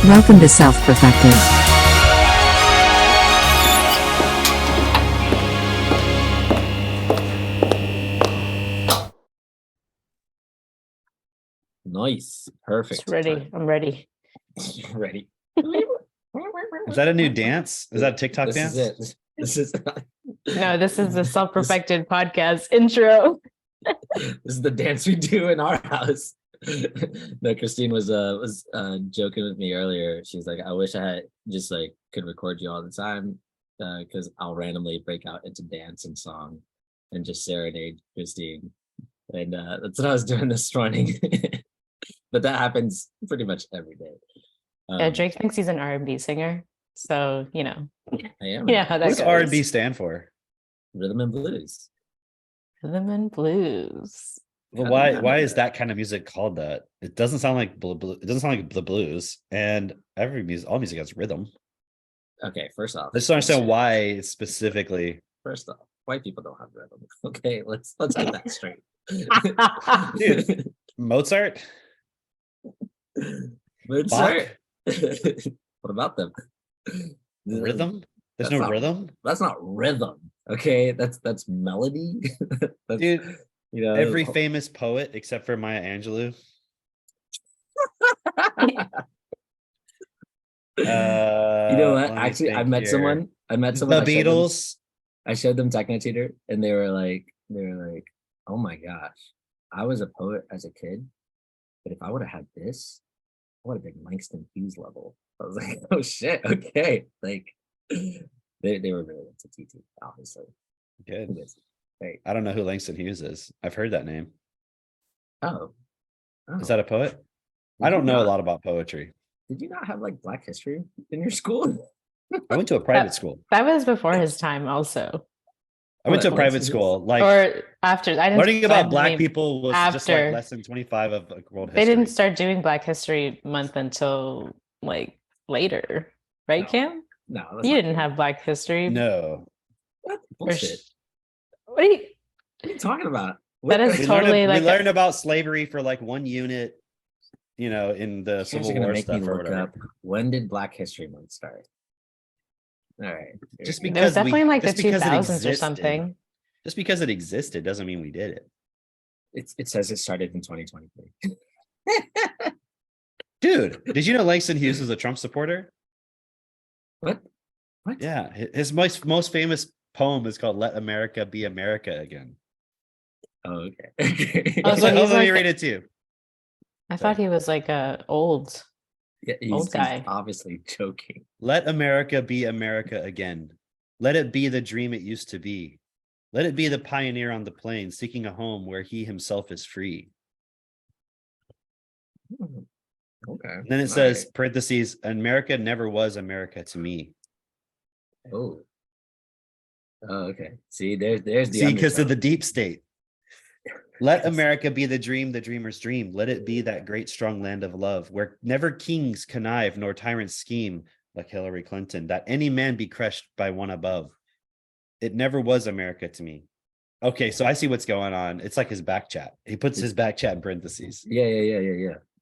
Welcome to Self-Perfected. Nice. Perfect. It's ready. I'm ready. Ready. Is that a new dance? Is that a TikTok This dance? is it. This is No, this is the Self-Perfected podcast intro. this is the dance we do in our house. No, Christine was joking with me earlier. She's like, I wish I had just like could record you all the time, because I'll randomly break out into dance and song and just serenade Christine. And that's what I was doing this morning. But that happens pretty much every day. Yeah, Drake thinks he's an R&B singer. So, you know. I am. Yeah, how that What does goes. R&B stand for? Rhythm and blues. Rhythm and blues. Well, why is that kind of music called that? It doesn't sound like it doesn't sound like the blues, and all music has rhythm. Okay, first off, I just don't understand why specifically. First off, white people don't have rhythm. Okay, let's get that straight. Dude, Mozart? Mozart. What about them? Rhythm? There's That's no not- rhythm? That's not rhythm. Okay, that's melody. That's, Dude, you know, every famous poet except for Maya Angelou. You know what? Let me Actually, I think met here. someone. I met The someone. Beatles. I showed them Techno Tutor, and they were like, "Oh my gosh, I was a poet as a kid, but if I would have had this, I would have been Langston Hughes level." I was like, "Oh shit, okay." Like, they were really into TT, obviously. Good. Right. I don't know who Langston Hughes is. I've heard that name. Oh, Is that a poet? Did I don't you know a not- lot about poetry. Did you not have like Black history in your school? I went to a private school. That was before his time also. I went to a What? private school. Like Or after. I didn't learning about I Black mean, people was just after. like lesson 25 of like, world They history. didn't start doing Black History Month until like later. Right, No, Cam? No, that's You not didn't true. have Black History. No. What or sh- bullshit? What are you? What are you talking about? That is We totally learned, like we learned about slavery for like one unit, you know, in the You guys Civil are gonna War make me stuff or look whatever. up when did Black History Month start? All right. Just It was because definitely in like the just because it 2000s or existed. something. Just because it existed doesn't mean we did it. It says it started in 2023. Dude, did you know Langston Hughes was a Trump supporter? What? What? Yeah, his most famous poem is called "Let America Be America Again." Oh, okay. Oh, so Let he's me like- read it to you. I thought he was like a old. Yeah, Old guy. He's obviously joking. Let America be America again. Let it be the dream it used to be. Let it be the pioneer on the plains seeking a home where he himself is free. Okay. And then it All says, right. parentheses, America never was America to me. Oh. Oh, okay. See, there's the See, because of undertone. the deep state. Let America be the dream, the dreamer's dream. Let it be that great, strong land of love, where never kings connive nor tyrants scheme, like Hillary Clinton, that any man be crushed by one above. It never was America to me. Okay, so I see what's going on. It's like his back chat. He puts his back chat in parentheses. Yeah.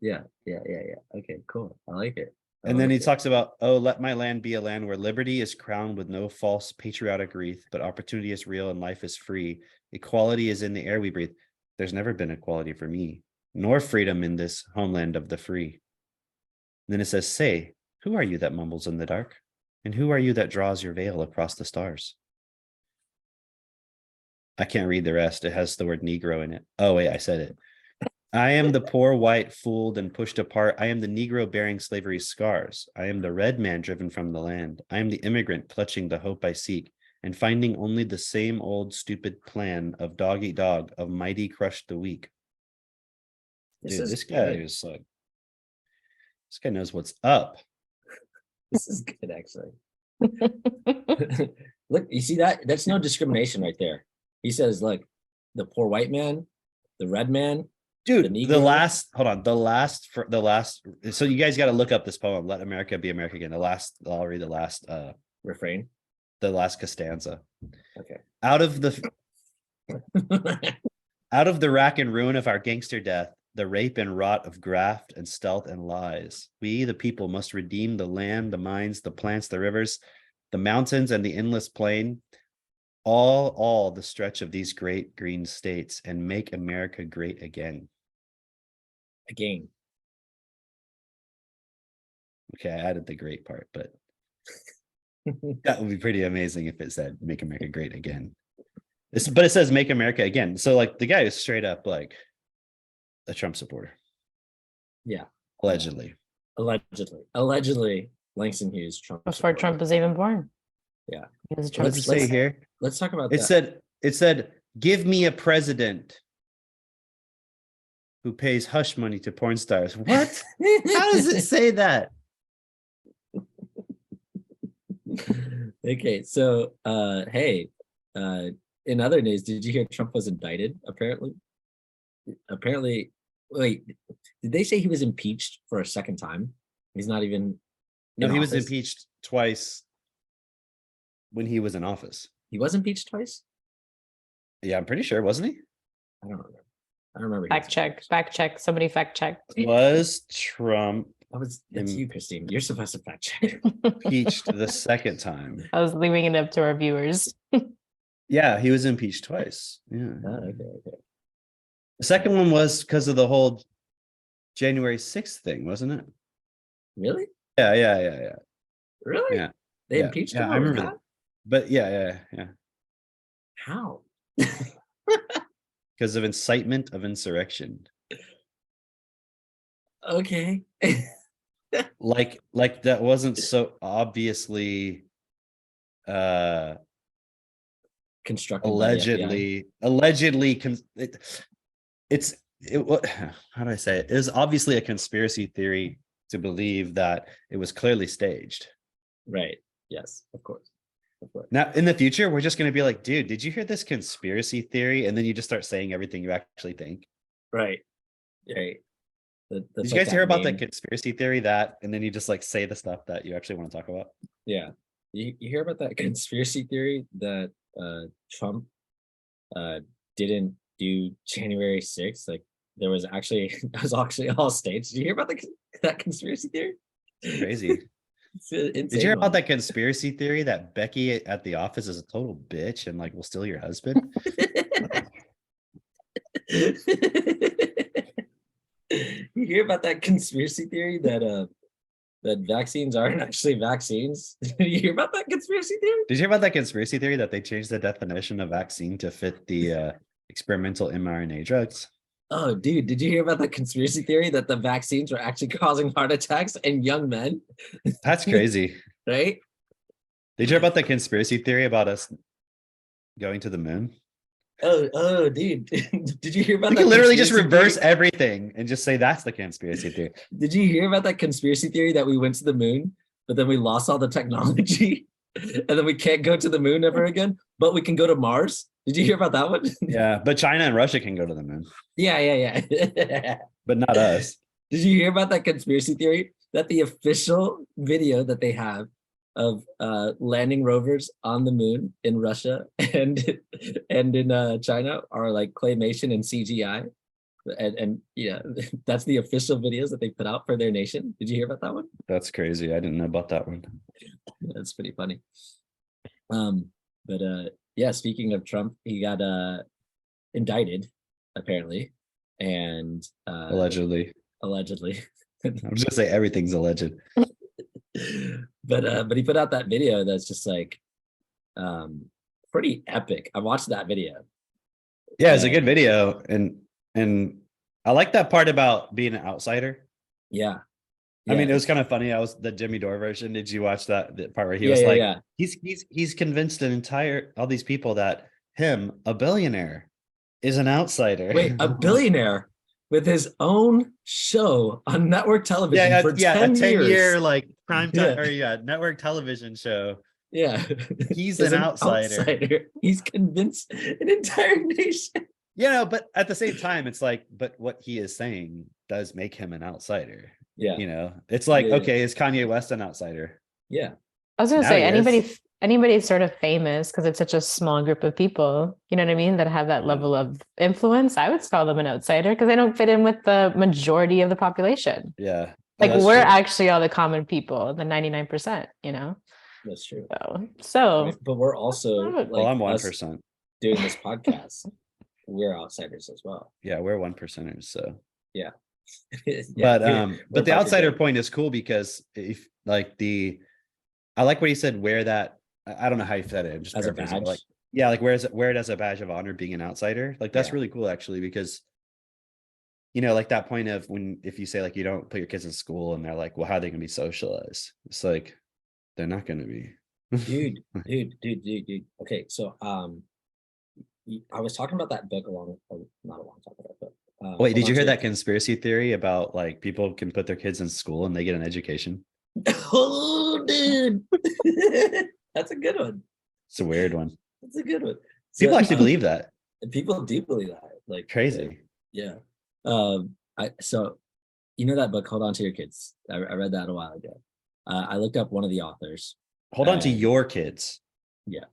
Okay, cool. I like it. I And then like he it. talks about, oh, let my land be a land where liberty is crowned with no false patriotic wreath, but opportunity is real and life is free. Equality is in the air we breathe. There's never been equality for me, nor freedom in this homeland of the free. And then it says, say, who are you that mumbles in the dark? And who are you that draws your veil across the stars? I can't read the rest. It has the word Negro in it. Oh, wait, I said it. I am the poor white fooled and pushed apart. I am the Negro bearing slavery's scars. I am the red man driven from the land. I am the immigrant clutching the hope I seek and finding only the same old stupid plan of dog eat dog, of mighty crush the weak. Dude, this guy good. is like, this guy knows what's up. This is good, actually. Look, you see that? That's no discrimination right there. He says, look, the poor white man, the red man. Dude, The the Negro? last, hold on, the last, so you guys got to look up this poem, Let America Be America Again. I'll read Refrain. the last stanza. Okay. Out of the rack and ruin of our gangster death, the rape and rot of graft and stealth and lies. We, the people, must redeem the land, the mines, the plants, the rivers, the mountains, and the endless plain, all the stretch of these great green states, and make America great again. Again. Okay, I added the great part, but that would be pretty amazing if it said make America great again. But it says make America again. So like the guy is straight up like a Trump supporter. Yeah. Allegedly. Allegedly, Langston Hughes, Trump. Before supporter. Trump was even born. Yeah. He was a What Trump does it say here? Let's talk about It that. said, give me a president who pays hush money to porn stars. What? How does it say that? Okay, so hey, in other news, did you hear Trump was indicted? Apparently, wait, did they say he was impeached for a second time? He's not even. No, in he was office? impeached twice when he was in office. He was impeached twice? Yeah, I'm pretty sure, wasn't he? I don't remember. I don't remember. he Fact was check, impeached. fact check. Somebody fact check. Was Trump That's you, Christine. You're supposed to fact check. impeached the second time? I was leaving it up to our viewers. Yeah, he was impeached twice. Yeah. Okay. The second one was because of the whole January 6th thing, wasn't it? Really? Yeah. Really? Yeah. They Yeah, impeached yeah, him I over remember that? But yeah. How? Because of incitement of insurrection. Okay. Like that wasn't so obviously Constructed by the FBI. allegedly how do I say it? It was obviously a conspiracy theory to believe that it was clearly staged. Right. Yes, of course. Now in the future, we're just going to be like, dude, did you hear this conspiracy theory? And then you just start saying everything you actually think. Right. Did you guys hear about that conspiracy theory and then you just like say the stuff that you actually want to talk about? Yeah. You hear about that conspiracy theory that Trump didn't do January 6th? Like there was actually all staged. Did you hear about that conspiracy theory? Crazy. Did you hear about that conspiracy theory that Becky at the office is a total bitch and like will steal your husband? You hear about that conspiracy theory that that vaccines aren't actually vaccines? Did you hear about that conspiracy theory? Did you hear about that conspiracy theory that they changed the definition of vaccine to fit the experimental mRNA drugs? Oh, dude, did you hear about the conspiracy theory that the vaccines were actually causing heart attacks in young men? That's crazy. Right? Did you hear about the conspiracy theory about us going to the moon? Oh, dude. Did you hear about We that? can literally just conspiracy reverse theory? everything and just say that's the conspiracy theory. Did you hear about that conspiracy theory that we went to the moon, but then we lost all the technology and then we can't go to the moon ever again, but we can go to Mars? Did you hear about that one? Yeah, but China and Russia can go to the moon, Yeah. but not us. Did you hear about that conspiracy theory that the official video that they have of landing rovers on the moon in Russia and in China are like claymation and CGI? And yeah, that's the official videos that they put out for their nation. Did you hear about that one? That's crazy. I didn't know about that one. That's pretty funny. But yeah, speaking of Trump, he got indicted apparently, and Allegedly. I'm just gonna say everything's alleged. But he put out that video that's just like pretty epic. I watched that video. Yeah, it's a good video, and I like that part about being an outsider. Yeah. I mean, it was kind of funny. I was the Jimmy Dore version. Did you watch the part where he was he's convinced all these people that him, a billionaire, is an outsider. Wait, a billionaire with his own show on network television for 10 years. 10-year like prime time or network television show. Yeah. He's an outsider. He's convinced an entire nation. But at the same time, it's like, but what he is saying does make him an outsider. Yeah. It's like, okay, is Kanye West an outsider? Yeah. I was gonna say anybody sort of famous, because it's such a small group of people, you know what I mean, that have that level of influence, I would call them an outsider because they don't fit in with the majority of the population. Yeah. Oh, Like that's we're true. actually all the common people, the 99%, you know? That's true. So Right? But we're also Well, Well, like I'm us 1%. doing this podcast. We're outsiders as well. Yeah, we're 1%ers. So Yeah. but we're but the part of outsider gang. point is cool because if like I like what he said, wear that, I don't know how you said it, I'm just As a paraphrasing, but badge. like, yeah, like wear it as a badge of honor being an outsider. Like that's Yeah. really cool actually, because like that point of when if you say like you don't put your kids in school and they're like, well, how are they gonna be socialized? It's like they're not gonna be. dude. Okay, so I was talking about that book not a long time ago, but Wait, Hold did On you to hear Your that conspiracy theory about like people can put their kids in school and they get an education? Oh, dude. That's a good one. It's a weird one. That's a good one. People So, actually believe that. people do believe that. Like Crazy. yeah. So you know that book, Hold On to Your Kids. I read that a while ago. I looked up one of the authors. Hold on to and your kids. yeah,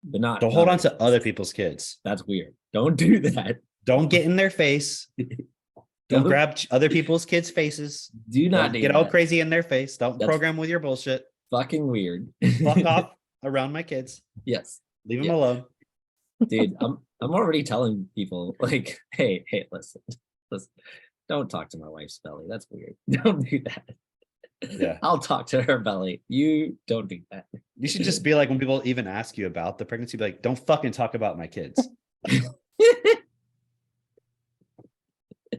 but not Don't hold our on to kids. other people's kids. That's weird. Don't do that. Don't get in their face. Don't grab other people's kids' faces. Do not Don't do get all that. crazy in their face. Don't That's program with your bullshit. fucking weird. Fuck off around my kids. Yes. Leave them Yeah. alone. Dude, I'm already telling people like, hey, listen, don't talk to my wife's belly. That's weird. Don't do that. Yeah. I'll talk to her belly. You don't do that. You should just be like, when people even ask you about the pregnancy, be like, don't fucking talk about my kids.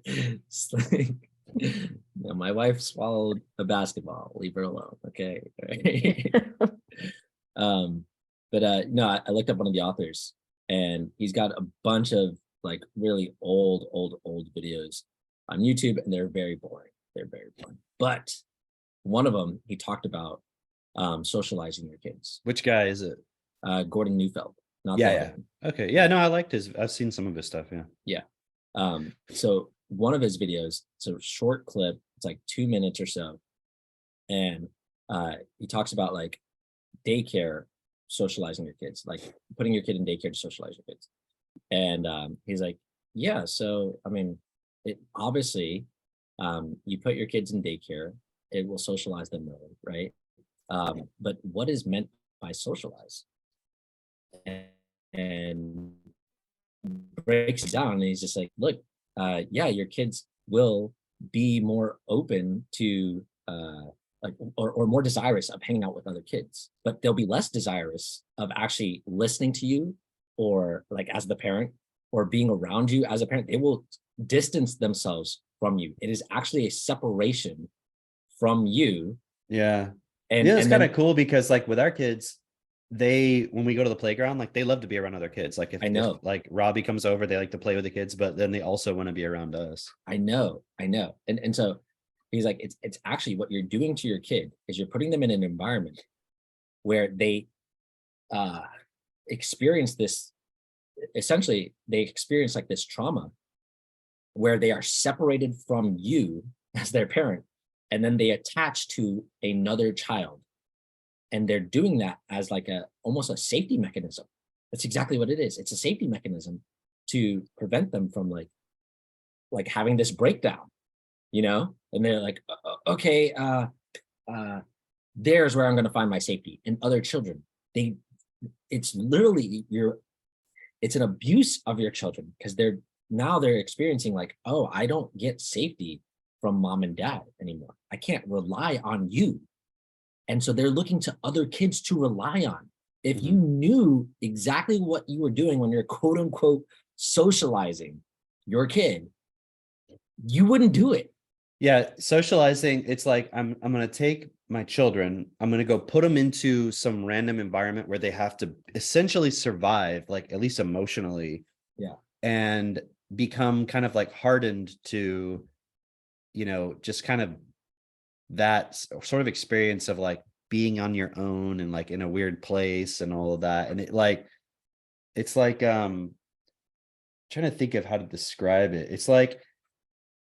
It's like, no, my wife swallowed a basketball. Leave her alone. Okay. But no, I looked up one of the authors and he's got a bunch of like really old videos on YouTube, and they're very boring. But one of them, he talked about socializing your kids. Which guy is it? Gordon Neufeld. Not Yeah, the yeah. other one. Okay. Yeah, no, I liked I've seen some of his stuff. Yeah. So one of his videos, it's a short clip, it's like 2 minutes or so, and he talks about like daycare socializing your kids, like putting your kid in daycare to socialize your kids. And he's like, yeah, so I mean, it obviously you put your kids in daycare, it will socialize them more, right? But what is meant by socialize? And breaks it down, and he's just like, look, yeah, your kids will be more open to like or more desirous of hanging out with other kids, but they'll be less desirous of actually listening to you, or like as the parent, or being around you as a parent. They will distance themselves from you. It is actually a separation from you. Yeah. And It's and kind then of cool because like with our kids, when we go to the playground, like they love to be around other kids. Like if like Robbie comes over, they like to play with the kids, but then they also want to be around us. I know. And so he's like, it's actually what you're doing to your kid is you're putting them in an environment where they experience this, essentially they experience like this trauma where they are separated from you as their parent, and then they attach to another child, and they're doing that as like almost a safety mechanism. That's exactly what it is. It's a safety mechanism to prevent them from like having this breakdown, and they're like, okay, there's where I'm going to find my safety. And other children, it's literally it's an abuse of your children, because they're experiencing like, oh, I don't get safety from mom and dad anymore. I can't rely on you. And so they're looking to other kids to rely on. If you knew exactly what you were doing when you're quote unquote socializing your kid, you wouldn't do it. Yeah, socializing, it's like I'm going to take my children, I'm going to go put them into some random environment where they have to essentially survive, like at least emotionally. Yeah. And become kind of like hardened to, just kind of that sort of experience of like being on your own and like in a weird place and all of that. And it's like trying to think of how to describe it. It's like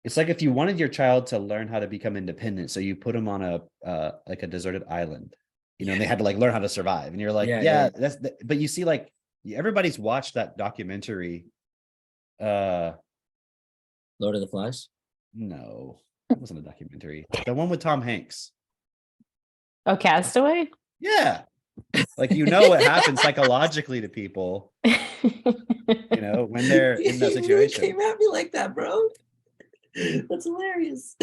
if you wanted your child to learn how to become independent, so you put them on like a deserted island, and they had to like learn how to survive. And you're like, Yeah. but you see, like, everybody's watched that documentary. Lord of the Flies. No, it wasn't a documentary. The one with Tom Hanks. Oh, Castaway. Yeah. Like, what happens psychologically to people, when they're in that You really situation. came at me like that, bro. That's hilarious.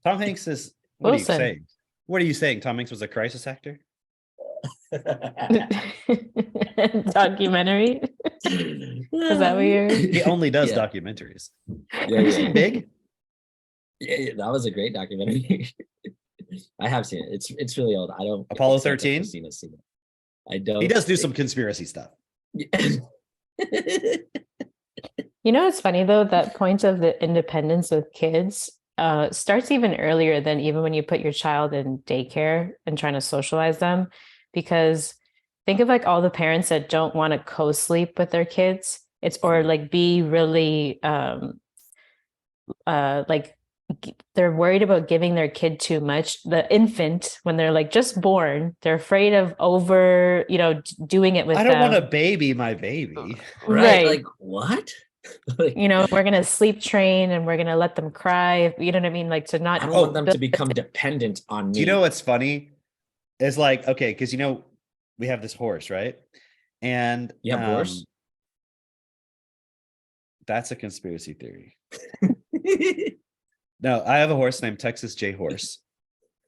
Tom Hanks is, what Wilson. are you saying? What are you saying? Tom Hanks was a crisis actor? Documentary. Is that what you're? He only does Yeah. documentaries. Yeah, Have you seen Big? Yeah, that was a great documentary. I have seen it. It's really old. I don't. Apollo expect that 13? Christina's seen it. I don't. He does do some conspiracy stuff. It's funny though, that point of the independence with kids starts even earlier than even when you put your child in daycare and trying to socialize them. Because think of like all the parents that don't want to co-sleep with their kids. Or like be really like they're worried about giving their kid too much. The infant, when they're like just born, they're afraid of doing it with I don't them. want to baby my baby. Right? Like what? We're gonna sleep train and we're gonna let them cry. You know what I mean? Like to not. I don't want them to become dependent on me. Do you know what's funny? It's like, okay, because we have this horse, right? And you have horse? That's a conspiracy theory. No, I have a horse named Texas J Horse.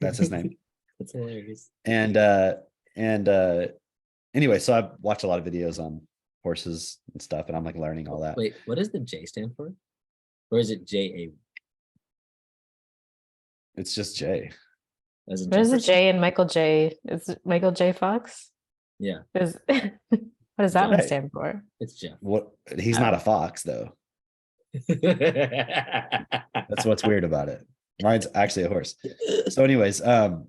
That's his name. That's hilarious. And anyway, so I've watched a lot of videos on horses and stuff, and I'm like learning all that. Wait, what does the J stand for? Or is it JA? It's just J. What is the J in Michael J? Is it Michael J. Fox? Yeah. What does that one stand for? It's Jeff. What? He's not a fox though. That's what's weird about it. Mine's actually a horse. So anyways, but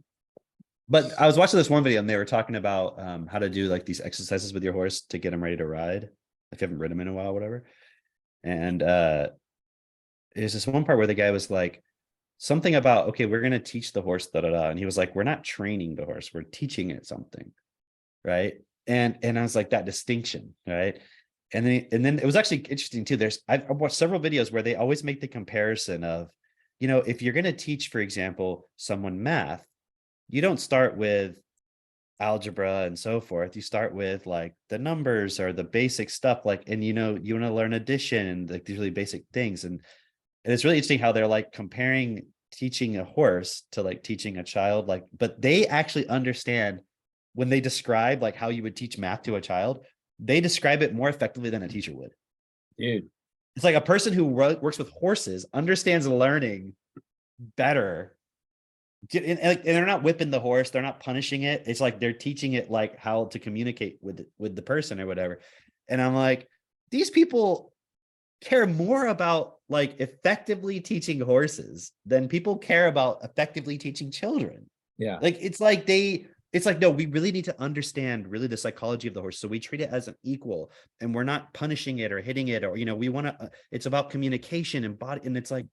I was watching this one video and they were talking about how to do like these exercises with your horse to get him ready to ride. If you haven't ridden him in a while, whatever. And there's this one part where the guy was like, something about, okay, we're going to teach the horse, da, da, da. And he was like, we're not training the horse, we're teaching it something. Right. And I was like, that distinction, right? And then it was actually interesting too. I've watched several videos where they always make the comparison of, if you're going to teach, for example, someone math, you don't start with algebra and so forth. You start with like the numbers or the basic stuff, like, and you want to learn addition and like these really basic things. And it's really interesting how they're like comparing teaching a horse to like teaching a child, like, but they actually understand when they describe like how you would teach math to a child, they describe it more effectively than a teacher would. Dude, it's like a person who works with horses understands learning better. And they're not whipping the horse, they're not punishing it. It's like they're teaching it like how to communicate with the person or whatever. And I'm like, these people care more about like effectively teaching horses than people care about effectively teaching children. Yeah. Like it's like, no, we really need to understand really the psychology of the horse. So we treat it as an equal and we're not punishing it or hitting it, or, we want to, it's about communication and body. And it's like,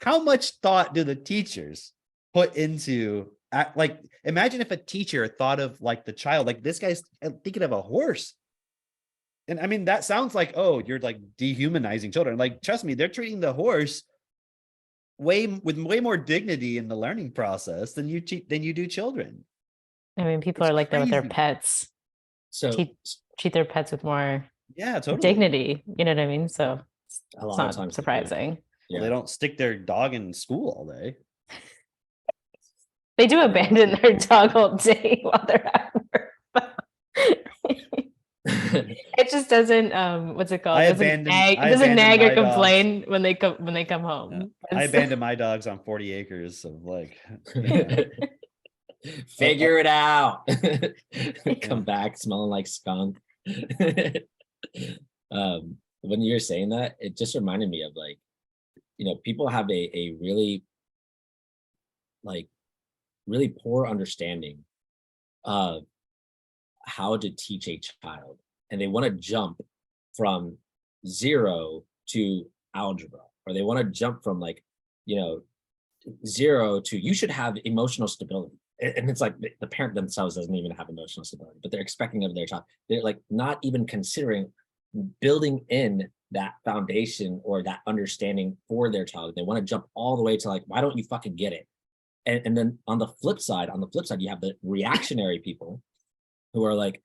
how much thought do the teachers put into like, imagine if a teacher thought of like the child, like this guy's thinking of a horse. And I mean, that sounds like, oh, you're like dehumanizing children. Like, trust me, they're treating the horse with way more dignity in the learning process than you do children. I mean, people are like that with their pets. So treat their pets with more totally dignity. You know what I mean? So it's not surprising. Yeah. Well, they don't stick their dog in school all day. They do abandon their dog all day while they're at work. It just doesn't what's it called? It doesn't nag or complain when they come home. Yeah. I abandoned my dogs on 40 acres of like figure it out. Come back smelling like skunk. When you're saying that, it just reminded me of like, people have a really really poor understanding of how to teach a child, and they want to jump from 0 to algebra, or they want to jump from like 0 to you should have emotional stability, and it's like the parent themselves doesn't even have emotional stability, but they're expecting of their child. They're like not even considering building in that foundation or that understanding for their child. They want to jump all the way to like, why don't you fucking get it? And then on the flip side, you have the reactionary people who are like,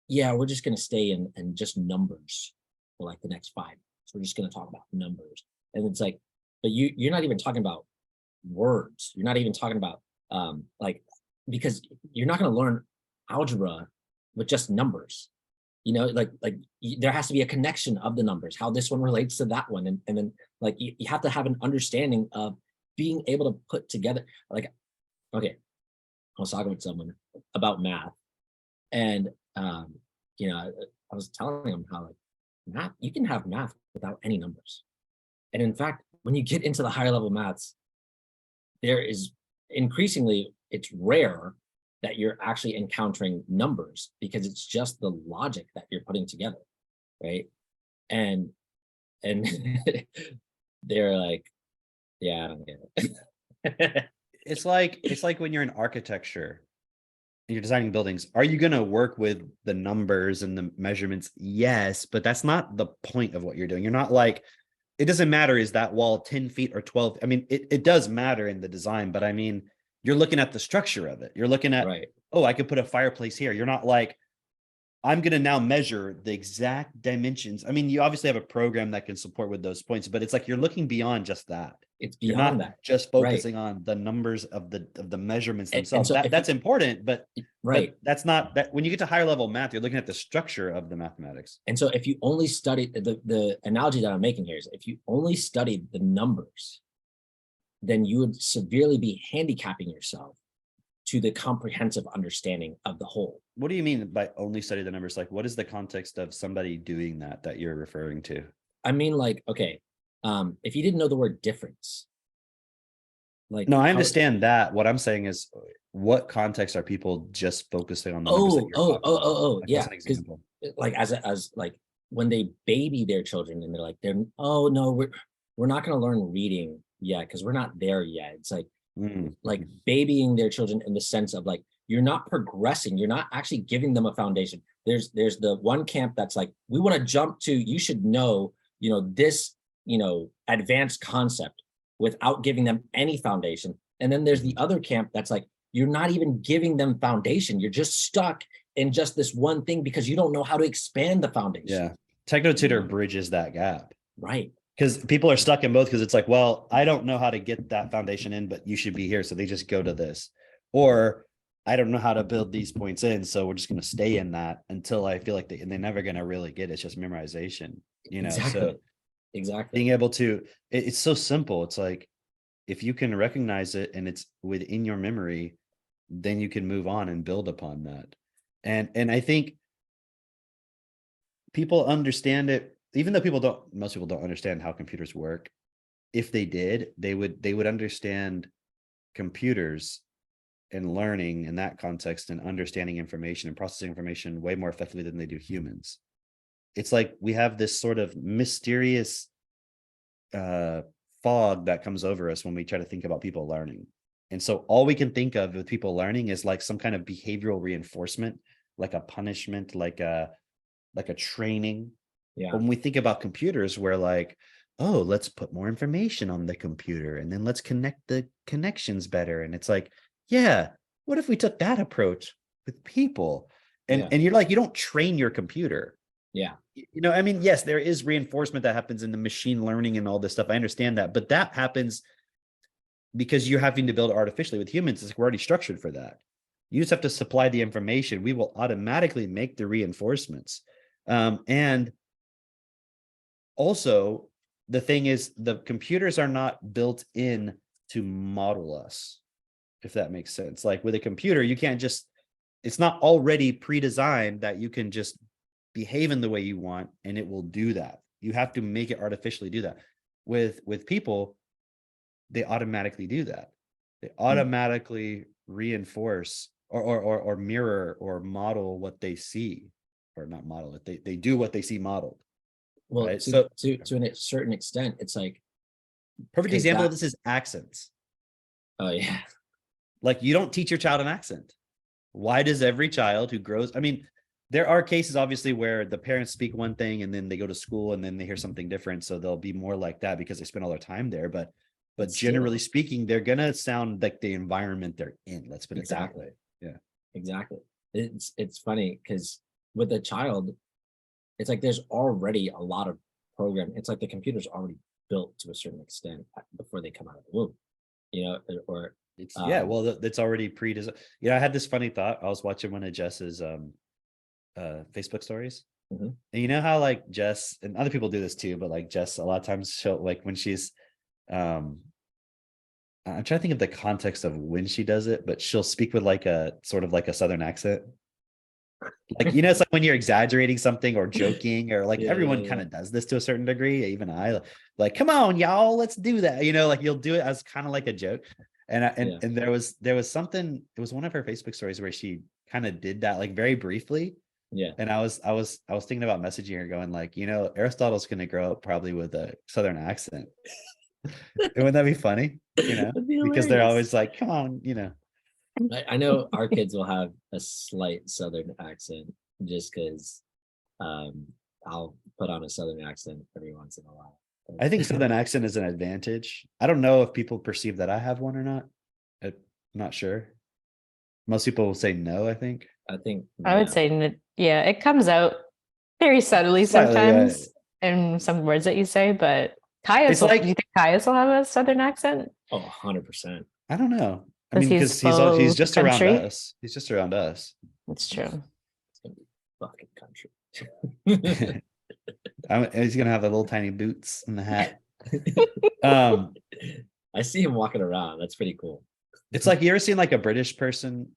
yeah, we're just going to stay in just numbers for like the next 5 years. We're just going to talk about numbers. And it's like, but you're not even talking about words. You're not even talking about like, because you're not going to learn algebra with just numbers. You know, like there has to be a connection of the numbers, how this one relates to that one. And then like you have to have an understanding of being able to put together, like, okay, I was talking with someone about math, and you know, I was telling them how like math, you can have math without any numbers. And in fact, when you get into the higher level maths, there is increasingly, it's rare that you're actually encountering numbers because it's just the logic that you're putting together, right? And they're like, yeah, I don't get it. It's like when you're in architecture and you're designing buildings, are you going to work with the numbers and the measurements? Yes, but that's not the point of what you're doing. You're not like, it doesn't matter, is that wall 10 feet or 12? I mean, it does matter in the design, but I mean, you're looking at the structure of it. You're looking at, right. Oh, I could put a fireplace here. You're not like, I'm going to now measure the exact dimensions. I mean, you obviously have a program that can support with those points, but it's like you're looking beyond just that. It's You're beyond not that. just Right. focusing on the numbers of the measurements And themselves. so That's important, but right. but that's not that. When you get to higher level math, you're looking at the structure of the mathematics. And so if you only study the analogy that I'm making here is if you only studied the numbers, then you would severely be handicapping yourself to the comprehensive understanding of the whole. What do you mean by only study the numbers? Like, what is the context of somebody doing that you're referring to? I mean, like, okay, if you didn't know the word difference, like, no, I understand that. What I'm saying is, what context are people just focusing on the numbers that you're talking about? Like, yeah. what's an example? Like as like when they baby their children and they're oh no, we're not going to learn reading yet because we're not there yet. It's like babying their children in the sense of like you're not progressing, you're not actually giving them a foundation. There's the one camp that's like, we want to jump to, you should know, you know, this, you know, advanced concept without giving them any foundation. And then there's the other camp that's like, you're not even giving them foundation, you're just stuck in just this one thing because you don't know how to expand the foundation. Yeah, techno tutor bridges that gap, right? Because people are stuck in both, because it's like, well, I don't know how to get that foundation in, but you should be here. So they just go to this. Or I don't know how to build these points in, so we're just going to stay in that until I feel like they're never going to really get it. It's just memorization, you know? Exactly. So exactly. being able to, it's so simple. It's like, if you can recognize it and it's within your memory, then you can move on and build upon that. And I think people understand it, even though most people don't understand how computers work. If they did, they would understand computers and learning in that context and understanding information and processing information way more effectively than they do humans. It's like we have this sort of mysterious fog that comes over us when we try to think about people learning. And so all we can think of with people learning is like some kind of behavioral reinforcement, like a punishment, like a training. Yeah. But when we think about computers, we're like, oh, let's put more information on the computer and then let's connect the connections better. And it's like, yeah, what if we took that approach with people? And you're like, you don't train your computer. Yeah. You know, I mean, yes, there is reinforcement that happens in the machine learning and all this stuff. I understand that, but that happens because you're having to build artificially. With humans, it's like we're already structured for that. You just have to supply the information. We will automatically make the reinforcements. And also, the thing is, the computers are not built in to model us, if that makes sense. Like with a computer, you can't just, it's not already pre-designed that you can just behave in the way you want and it will do that. You have to make it artificially do that. With people, they automatically do that. They automatically reinforce or mirror or model what they see, or not model it. They do what they see modeled. Well, right? to a certain extent, it's like perfect example of this is accents. Oh yeah. Like, you don't teach your child an accent. Why does every child who grows, I mean, there are cases obviously where the parents speak one thing and then they go to school and then they hear something different. So they'll be more like that because they spend all their time there. But Still, generally speaking, they're gonna sound like the environment they're in. Let's put it exactly. that way. Yeah. Exactly. It's funny because with a child, it's like there's already a lot of program. It's like the computer's already built to a certain extent before they come out of the womb, you know, or It's yeah, well, that's already pre-designed. Yeah, I had this funny thought. I was watching one of Jess's Facebook stories. Mhm. And you know how like Jess and other people do this too, but like Jess, a lot of times she'll like when she's I'm trying to think of the context of when she does it, but she'll speak with like a sort of like a southern accent. Like, you know, it's like when you're exaggerating something or joking, or like Yeah, everyone yeah, kind of does this to a certain degree. Even I, like, come on, y'all, let's do that. You know, like you'll do it as kind of like a joke. And yeah. and there was something, it was one of her Facebook stories where she kind of did that like very briefly. Yeah. And I was thinking about messaging her going like, you know, Aristotle's gonna grow up probably with a southern accent. Wouldn't that be funny? You know, That'd be because they're hilarious. always like, come on, you know. I know our kids will have a slight southern accent just because I'll put on a southern accent every once in a while. I think southern accent is an advantage. I don't know if people perceive that I have one or not. I'm not sure. Most people will say no, I think. I think I would yeah. say, yeah, it comes out very subtly Slightly, sometimes in some words that you say, but It's Caius, like, do you think Caius will have a southern accent? Oh, 100%. I don't know. I Because mean, he's because he's full just around country. us. He's just around us. That's true. It's gonna be fucking country. He's gonna have the little tiny boots and the hat. Um, I see him walking around. That's pretty cool. it's like, you ever seen like a British person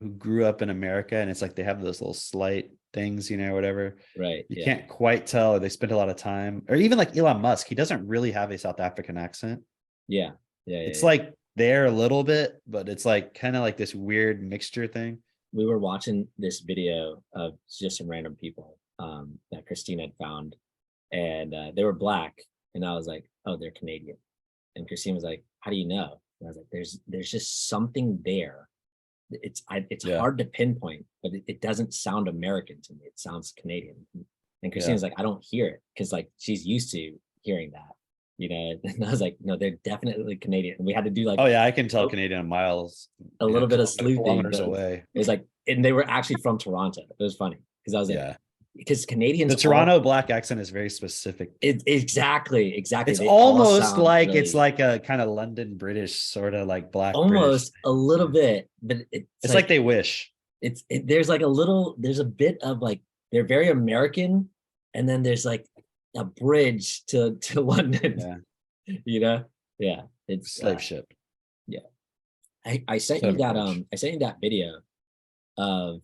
who grew up in America, and it's like they have those little slight things, you know, whatever. Right. You Yeah. can't quite tell, or they spend a lot of time, or even like Elon Musk, he doesn't really have a South African accent. Yeah. Yeah. It's yeah. like there a little bit, but it's like kind of like this weird mixture thing. We were watching this video of just some random people that Christine had found, and they were black, and I was like, oh, they're Canadian. And Christine was like, how do you know? And I was like, there's just something there. It's Yeah. hard to pinpoint, but it doesn't sound American to me. It sounds Canadian. And Christine was like, I don't hear it, because like she's used to hearing that, you know. And I was like, no, they're definitely Canadian. And we had to do like, Oh yeah, I can tell Canadian miles, a little bit of kilometers sleuthing away. It was like, and they were actually from Toronto. It was funny because I was like, Yeah, because Canadians, the Toronto black accent is very specific. Exactly. It's They all almost sound like really, it's like a kind of London British, sort of like black almost British. a little bit, but It's like they wish. There's like there's a bit of like, they're very American, and then there's like a bridge to London. Yeah, You know. Yeah, it's slave ship. yeah. I sent Instead you of a that bridge. I sent you that video of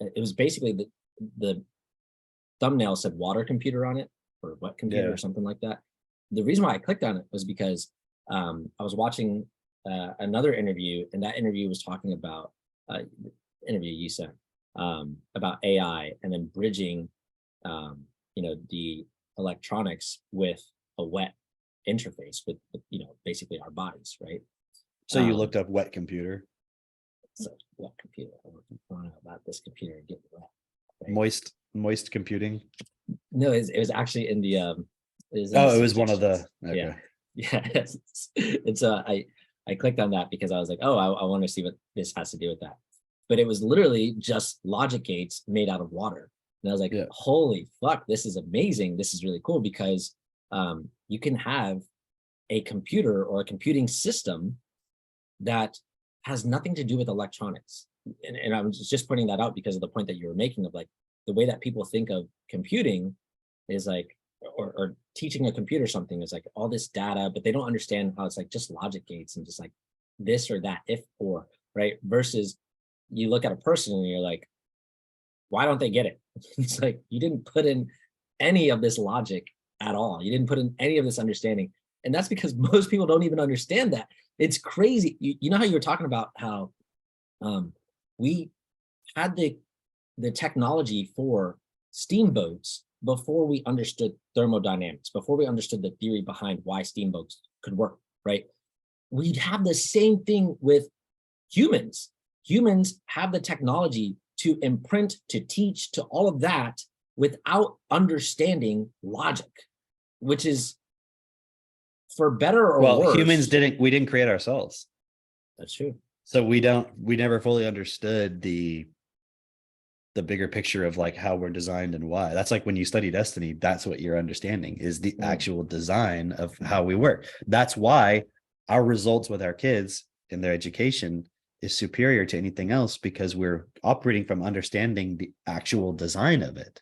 it was basically the thumbnail said water computer on it, or wet computer, Yeah. or something like that. The reason why I clicked on it was because I was watching another interview, and that interview was talking about interview you sent about AI, and then bridging you know, the electronics with a wet interface with, you know, basically our bodies, right? So you looked up wet computer. So wet computer. I don't know about this computer getting wet. Right? Moist computing. No, it was actually in the It was one of the, okay. Yeah. And so I clicked on that because I was like, oh, I want to see what this has to do with that. But it was literally just logic gates made out of water. And I was like, Yeah. holy fuck, this is amazing. This is really cool, because you can have a computer or a computing system that has nothing to do with electronics. And I was just pointing that out because of the point that you were making of like the way that people think of computing is like, or teaching a computer something is like all this data, but they don't understand how it's like just logic gates and just like this or that, if or, right? Versus you look at a person and you're like, why don't they get it? It's like, you didn't put in any of this logic at all. You didn't put in any of this understanding. And that's because most people don't even understand that. It's crazy. You know how you were talking about how we had the technology for steamboats before we understood thermodynamics, before we understood the theory behind why steamboats could work, right? we'd have the same thing with humans. Humans have the technology to imprint, to teach, to all of that without understanding logic, which is, for better or Well, worse. we didn't create ourselves. That's true. So we never fully understood the bigger picture of like how we're designed and why. That's like when you study destiny, that's what you're understanding is the actual design of how we work. That's why our results with our kids in their education is superior to anything else, because we're operating from understanding the actual design of it.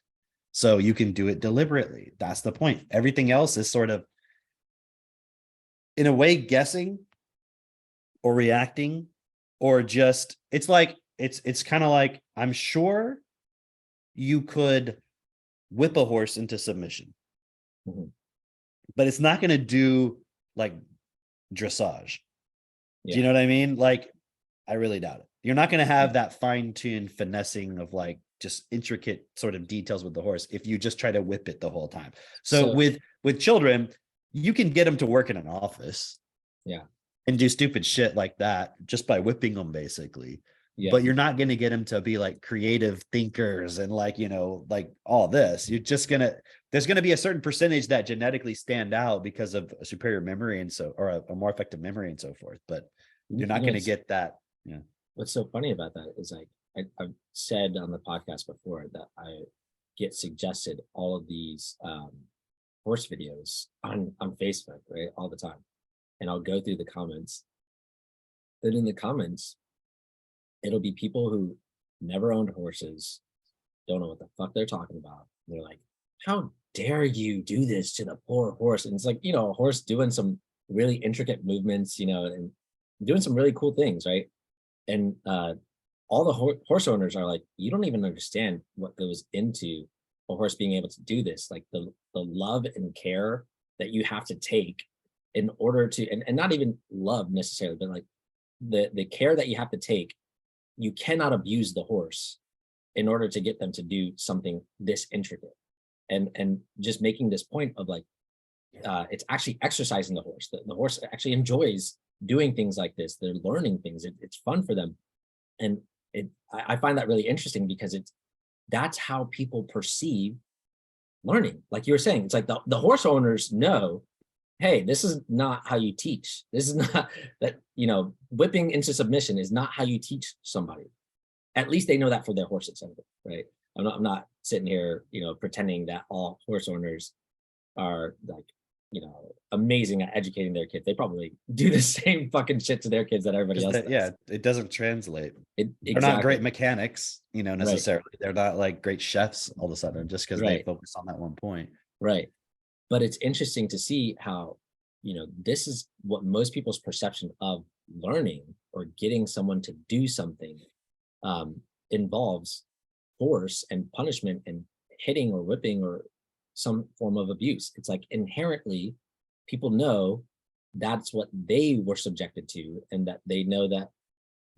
So you can do it deliberately. That's the point. Everything else is sort of, in a way, guessing or reacting, or just, it's like, it's kind of like, I'm sure you could whip a horse into submission, but it's not going to do like dressage. Do you know what I mean? Like, I really doubt it. You're not going to have that fine-tuned finessing of like just intricate sort of details with the horse if you just try to whip it the whole time. So with children, you can get them to work in an office, and do stupid shit like that just by whipping them, basically. But you're not going to get them to be like creative thinkers and like, you know, like all this. You're just there's going to be a certain percentage that genetically stand out because of a superior memory or a more effective memory and so forth. But you're not going to get that. Yeah. What's so funny about that is, like, I've said on the podcast before that I get suggested all of these horse videos on Facebook, right, all the time. And I'll go through the comments. And in the comments, it'll be people who never owned horses, don't know what the fuck they're talking about. And they're like, how dare you do this to the poor horse? And it's like, you know, a horse doing some really intricate movements, you know, and doing some really cool things, right? And all the horse owners are like, you don't even understand what goes into a horse being able to do this, like the love and care that you have to take in order to, and not even love necessarily, but like the care that you have to take. You cannot abuse the horse in order to get them to do something this intricate. And just making this point of like, it's actually exercising the horse. The horse actually enjoys doing things like this. They're learning things. It's fun for them. And I find that really interesting, because that's how people perceive learning. Like you were saying, it's like the horse owners know, hey, this is not how you teach. This is not that, you know, whipping into submission is not how you teach somebody. At least they know that for their horses, right? I'm not sitting here, you know, pretending that all horse owners are like, you know, amazing at educating their kids. They probably do the same fucking shit to their kids that everybody else does. Yeah, it doesn't translate. They're not great mechanics, you know, necessarily. Right. They're not like great chefs all of a sudden just because they focus on that one point. Right. But it's interesting to see how, you know, this is what most people's perception of learning or getting someone to do something involves force and punishment and hitting or whipping or some form of abuse. It's like inherently people know that's what they were subjected to, and that they know that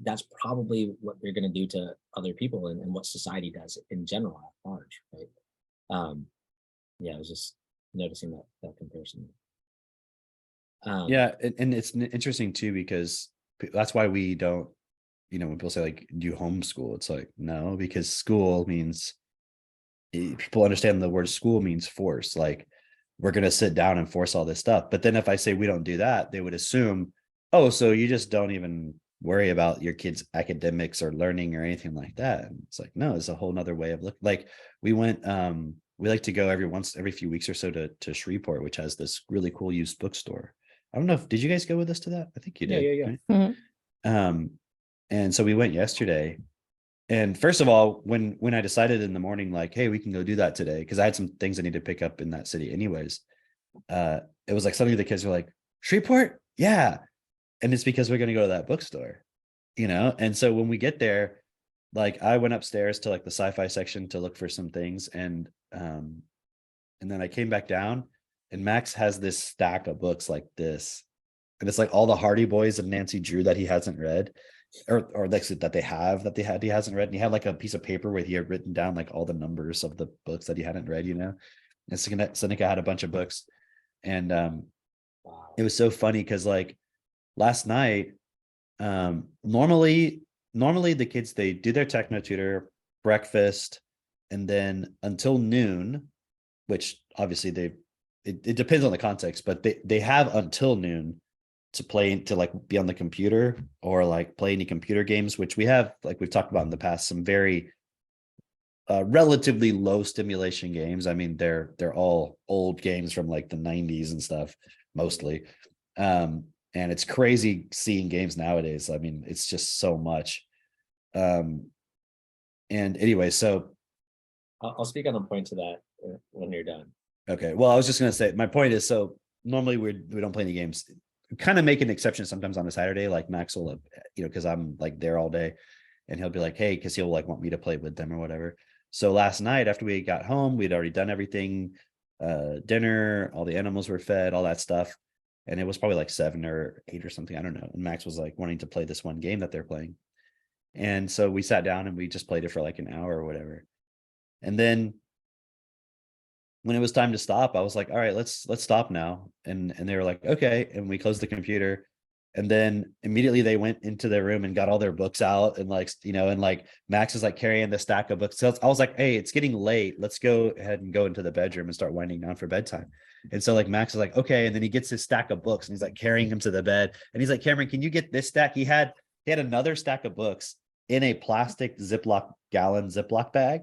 that's probably what they're going to do to other people, and what society does in general at large, right? Yeah, I was just noticing that comparison. Yeah, and it's interesting too, because that's why we don't, you know, when people say like, do you homeschool? It's like, no, because school means, people understand the word school means force. Like, we're going to sit down and force all this stuff. But then if I say we don't do that, they would assume, oh, so you just don't even worry about your kids' academics or learning or anything like that. And it's like, no, it's a whole nother way of looking. Like, we went, we like to go every few weeks or so to Shreveport, which has this really cool used bookstore. I don't know did you guys go with us to that? I think you did. Yeah. Right? Mm-hmm. And so we went yesterday. And first of all, when I decided in the morning, like, hey, we can go do that today, because I had some things I need to pick up in that city anyways. It was like suddenly the kids were like, Shreveport? Yeah. And it's because we're going to go to that bookstore, you know? And so when we get there, like, I went upstairs to like the sci-fi section to look for some things. And then I came back down, and Max has this stack of books like this. And it's like all the Hardy Boys and Nancy Drew that he hasn't read, or like that he hasn't read. And he had like a piece of paper where he had written down like all the numbers of the books that he hadn't read, you know. And Seneca had a bunch of books. And it was so funny because like last night, normally the kids, they do their techno tutor, breakfast, and then until noon, which obviously it depends on the context, but they have until noon to play, to like be on the computer or like play any computer games, which we have, like we've talked about in the past, some very relatively low stimulation games. I mean, they're all old games from like the 90s and stuff, mostly. And it's crazy seeing games nowadays. I mean, it's just so much. And anyway, so I'll speak on a point to that when you're done. okay. Well, I was just gonna say my point is, so normally we don't play any games. Kind of make an exception sometimes on a Saturday, like Max will, because I'm like there all day, and he'll be like, hey, because he'll like want me to play with them or whatever. So last night after we got home, we'd already done everything, dinner, all the animals were fed, all that stuff. And it was probably like 7 or 8 or something, I don't know. And Max was like wanting to play this one game that they're playing. And so we sat down and we just played it for like an hour or whatever. And then when it was time to stop, I was like, all right, let's stop now. And they were like, okay. And we closed the computer. And then immediately they went into their room and got all their books out, and like, and like Max is like carrying the stack of books. So I was like, hey, it's getting late. Let's go ahead and go into the bedroom and start winding down for bedtime. And so like Max is like, okay. And then he gets his stack of books and he's like carrying him to the bed. And he's like, Cameron, can you get this stack? He had another stack of books in a plastic gallon Ziploc bag.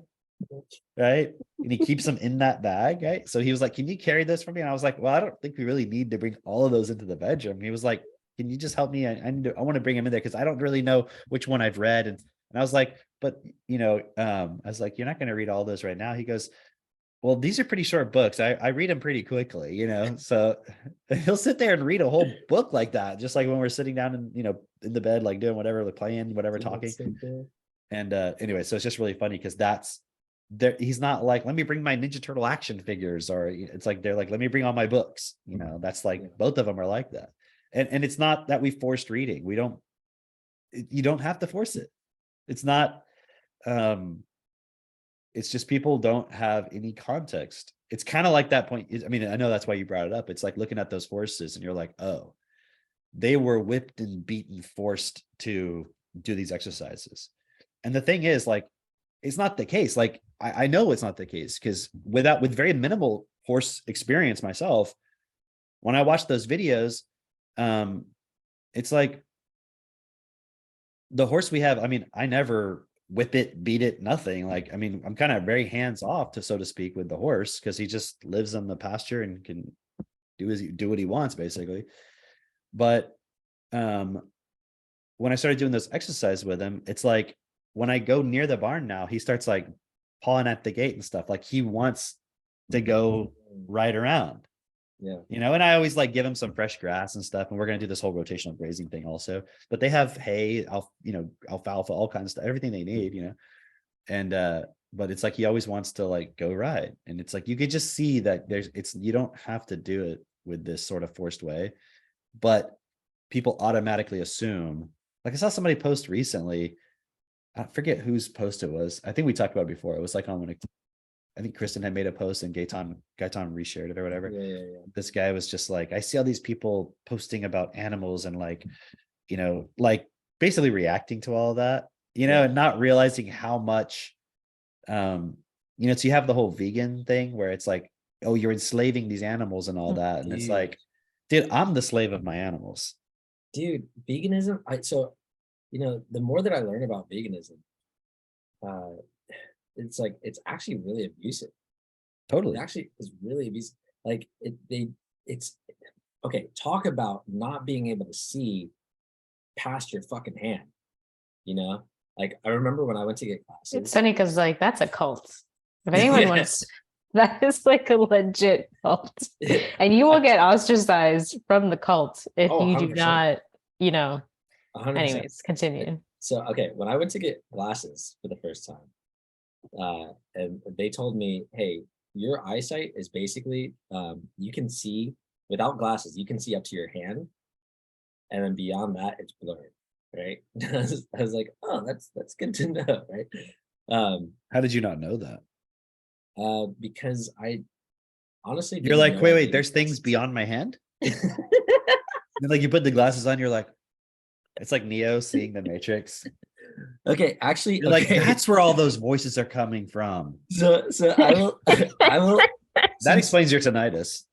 Right. And he keeps them in that bag. Right. So he was like, can you carry this for me? And I was like, well, I don't think we really need to bring all of those into the bedroom. He was like, can you just help me? I want to bring him in there because I don't really know which one I've read. And I was like, but I was like, you're not going to read all those right now. He goes, well, these are pretty short books. I read them pretty quickly, so he'll sit there and read a whole book like that, just like when we're sitting down and, in the bed, like doing whatever, like playing, whatever, talking. So cool. And anyway, so it's just really funny because that's there. He's not like, let me bring my Ninja Turtle action figures, or it's like, they're like, let me bring all my books. That's like, both of them are like that. And it's not that we forced reading. You don't have to force it. It's not, it's just people don't have any context. It's kind of like that point. I mean, I know that's why you brought it up. It's like looking at those horses and you're like, oh, they were whipped and beaten, forced to do these exercises. And the thing is, like, it's not the case. Like, I know it's not the case because with very minimal horse experience myself, when I watch those videos, it's like the horse we have. I mean, I never whip it, beat it, nothing. Like, I mean, I'm kind of very hands off, so to speak, with the horse because he just lives on the pasture and can do what he wants, basically. But when I started doing those exercises with him, it's like when I go near the barn now, he starts like pawing at the gate and stuff. Like he wants to go right around. Yeah. And I always like give them some fresh grass and stuff. And we're going to do this whole rotational grazing thing also, but they have hay, alfalfa, all kinds of stuff, everything they need, and, but it's like, he always wants to like go ride. And it's like, you could just see that you don't have to do it with this sort of forced way, but people automatically assume, like I saw somebody post recently, I forget whose post it was. I think we talked about it before. It was like I think Kristen had made a post and Gaetan reshared it or whatever. Yeah. This guy was just like, I see all these people posting about animals and like, like basically reacting to all of that, and not realizing how much, so you have the whole vegan thing where it's like, oh, you're enslaving these animals and all that. And it's like, dude, I'm the slave of my animals. Dude, veganism. The more that I learn about veganism, it's like, it's actually really abusive. Totally. It actually is really abusive. Like it's okay. Talk about not being able to see past your fucking hand. Like I remember when I went to get classes. It's funny because like that's a cult. If anyone wants, that is like a legit cult, and you will get ostracized from the cult if you do 100%. not. 100%. Anyways, continue. So okay, when I went to get glasses for the first time, and they told me, hey, your eyesight is basically, you can see without glasses, you can see up to your hand, and then beyond that, it's blurred, right? I was like, oh, that's good to know, right? How did you not know that? Because I honestly, you're like, wait, there's things beyond my hand. Then, like you put the glasses on, you're like, it's like Neo seeing the Matrix. Okay, actually, You're like, okay. that's where all those voices are coming from. So I will I will That since, explains your tinnitus.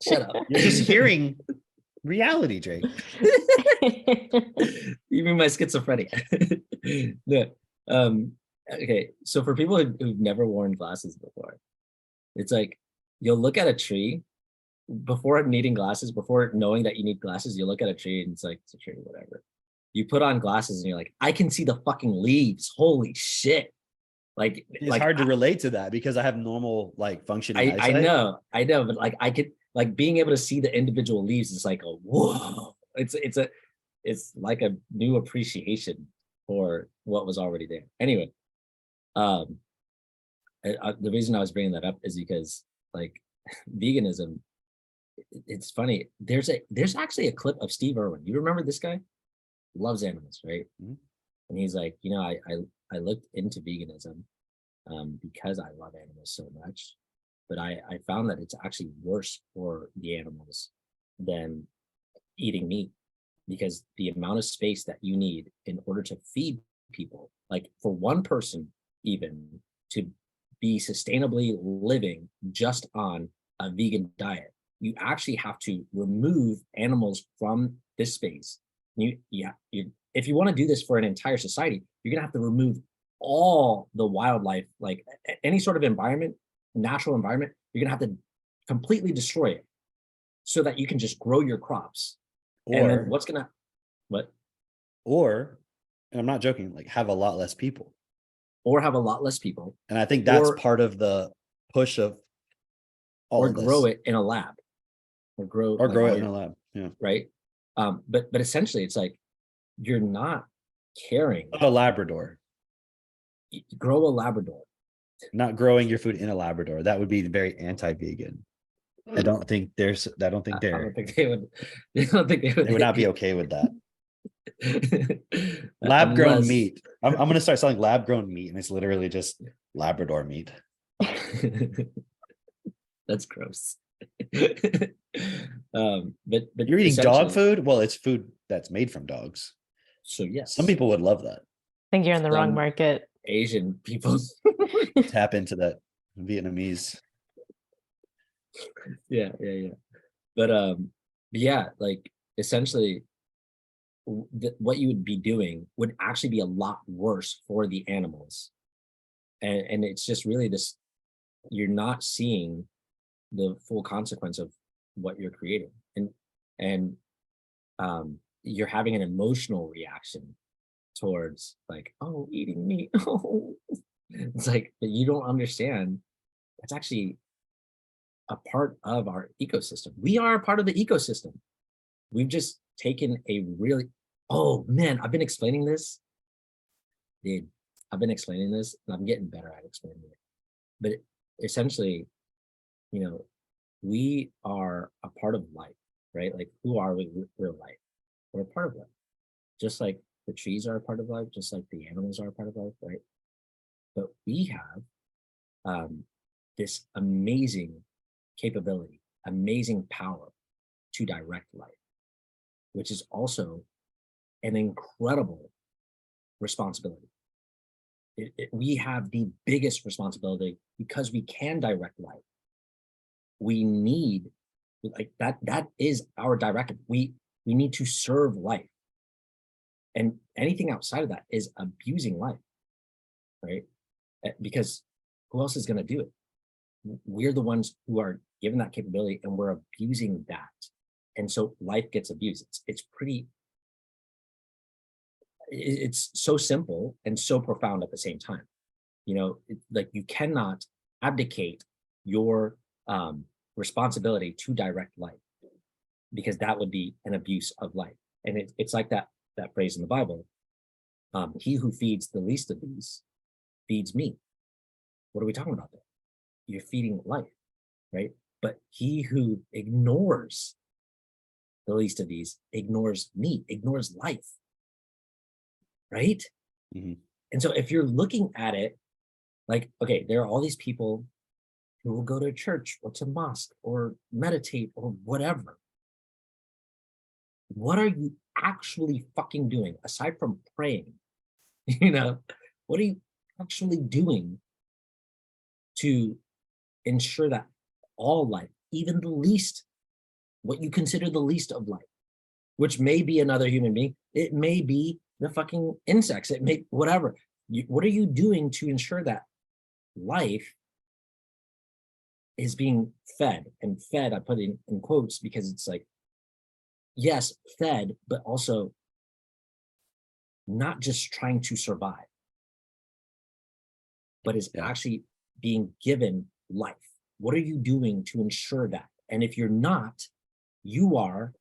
shut up. You're just hearing reality, Jake. You mean my schizophrenia? No. Okay, so for people who've never worn glasses before, it's like you'll look at a tree before needing glasses, before knowing that you need glasses, you look at a tree and it's like, it's a tree, whatever. You put on glasses and you're like, I can see the fucking leaves. Holy shit. It's hard to relate to that because I have normal like functioning I eyesight. know, but like I could like being able to see the individual leaves is like a whoa. It's like a new appreciation for what was already there. Anyway, um, the reason I was bringing that up is because like veganism, it's funny. There's actually a clip of Steve Irwin. You remember this guy? Loves animals, right? Mhm. And he's like, you know, I looked into veganism because I love animals so much, but I found that it's actually worse for the animals than eating meat because the amount of space that you need in order to feed people, like for one person, even to be sustainably living just on a vegan diet, you actually have to remove animals from this space. If you want to do this for an entire society, you're gonna have to remove all the wildlife, like any sort of environment, natural environment, you're gonna have to completely destroy it so that you can just grow your crops. And then Or, what? or, and I'm not joking, like have a lot less people. Or have a lot less people, And I think that's or part of the push of all of grow this. it in a lab, or grow Or like grow all it in your a lab. Yeah. right. But essentially, it's like you're not caring. A Labrador. Grow a Labrador. Not growing your food in a Labrador. That would be very anti-vegan. I don't think there's I don't think I they're don't think they would. I don't think they they would not be would. okay with that. Lab grown Unless meat. I'm gonna start selling lab grown meat, and it's literally just Labrador meat. that's gross. But You're eating dog essentially, food? Well, it's food that's made from dogs. so Some yes, people would love that. Think you're in the wrong some market. Asian people. Tap into that Vietnamese. Yeah. But yeah, like essentially what you would be doing would actually be a lot worse for the animals. And it's just really this, you're not seeing the full consequence of what you're creating. And you're having an emotional reaction towards like, oh, eating meat. Oh, it's like, but you don't understand that's actually a part of our ecosystem. We are a part of the ecosystem. We've just taken a really, oh man, I've been explaining this. Dude, I've been explaining this and I'm getting better at explaining it. But essentially, you know, we are a part of life, right? Like, who are we? We're life. We're a part of life. Just like the trees are a part of life, just like the animals are a part of life, right? But we have this amazing capability, amazing power to direct life, which is also an incredible responsibility. We have the biggest responsibility because we can direct life. We need like that is our directive. We need to serve life. And anything outside of that is abusing life, right? Because who else is going to do it? We're the ones who are given that capability and we're abusing that. And so life gets abused. It's so simple and so profound at the same time. You know, like you cannot abdicate your responsibility to direct life because that would be an abuse of life. And it's like that phrase in the Bible, he who feeds the least of these feeds me. What are we talking about there? You're feeding life, right? But he who ignores the least of these ignores me, ignores life, right? Mhm. And so if you're looking at it like, okay, there are all these people who will go to church or to mosque or meditate or whatever. what are you actually fucking doing aside from praying? You know, what are you actually doing to ensure that all life, even the least, what you consider the least of life, which may be another human being, it may be the fucking insects, it may, whatever. What are you doing to ensure that life is being fed? And fed, I put in quotes because it's like, yes, fed, but also not just trying to survive, but is Yeah. actually being given life. What are you doing to ensure that? And if you're not, you are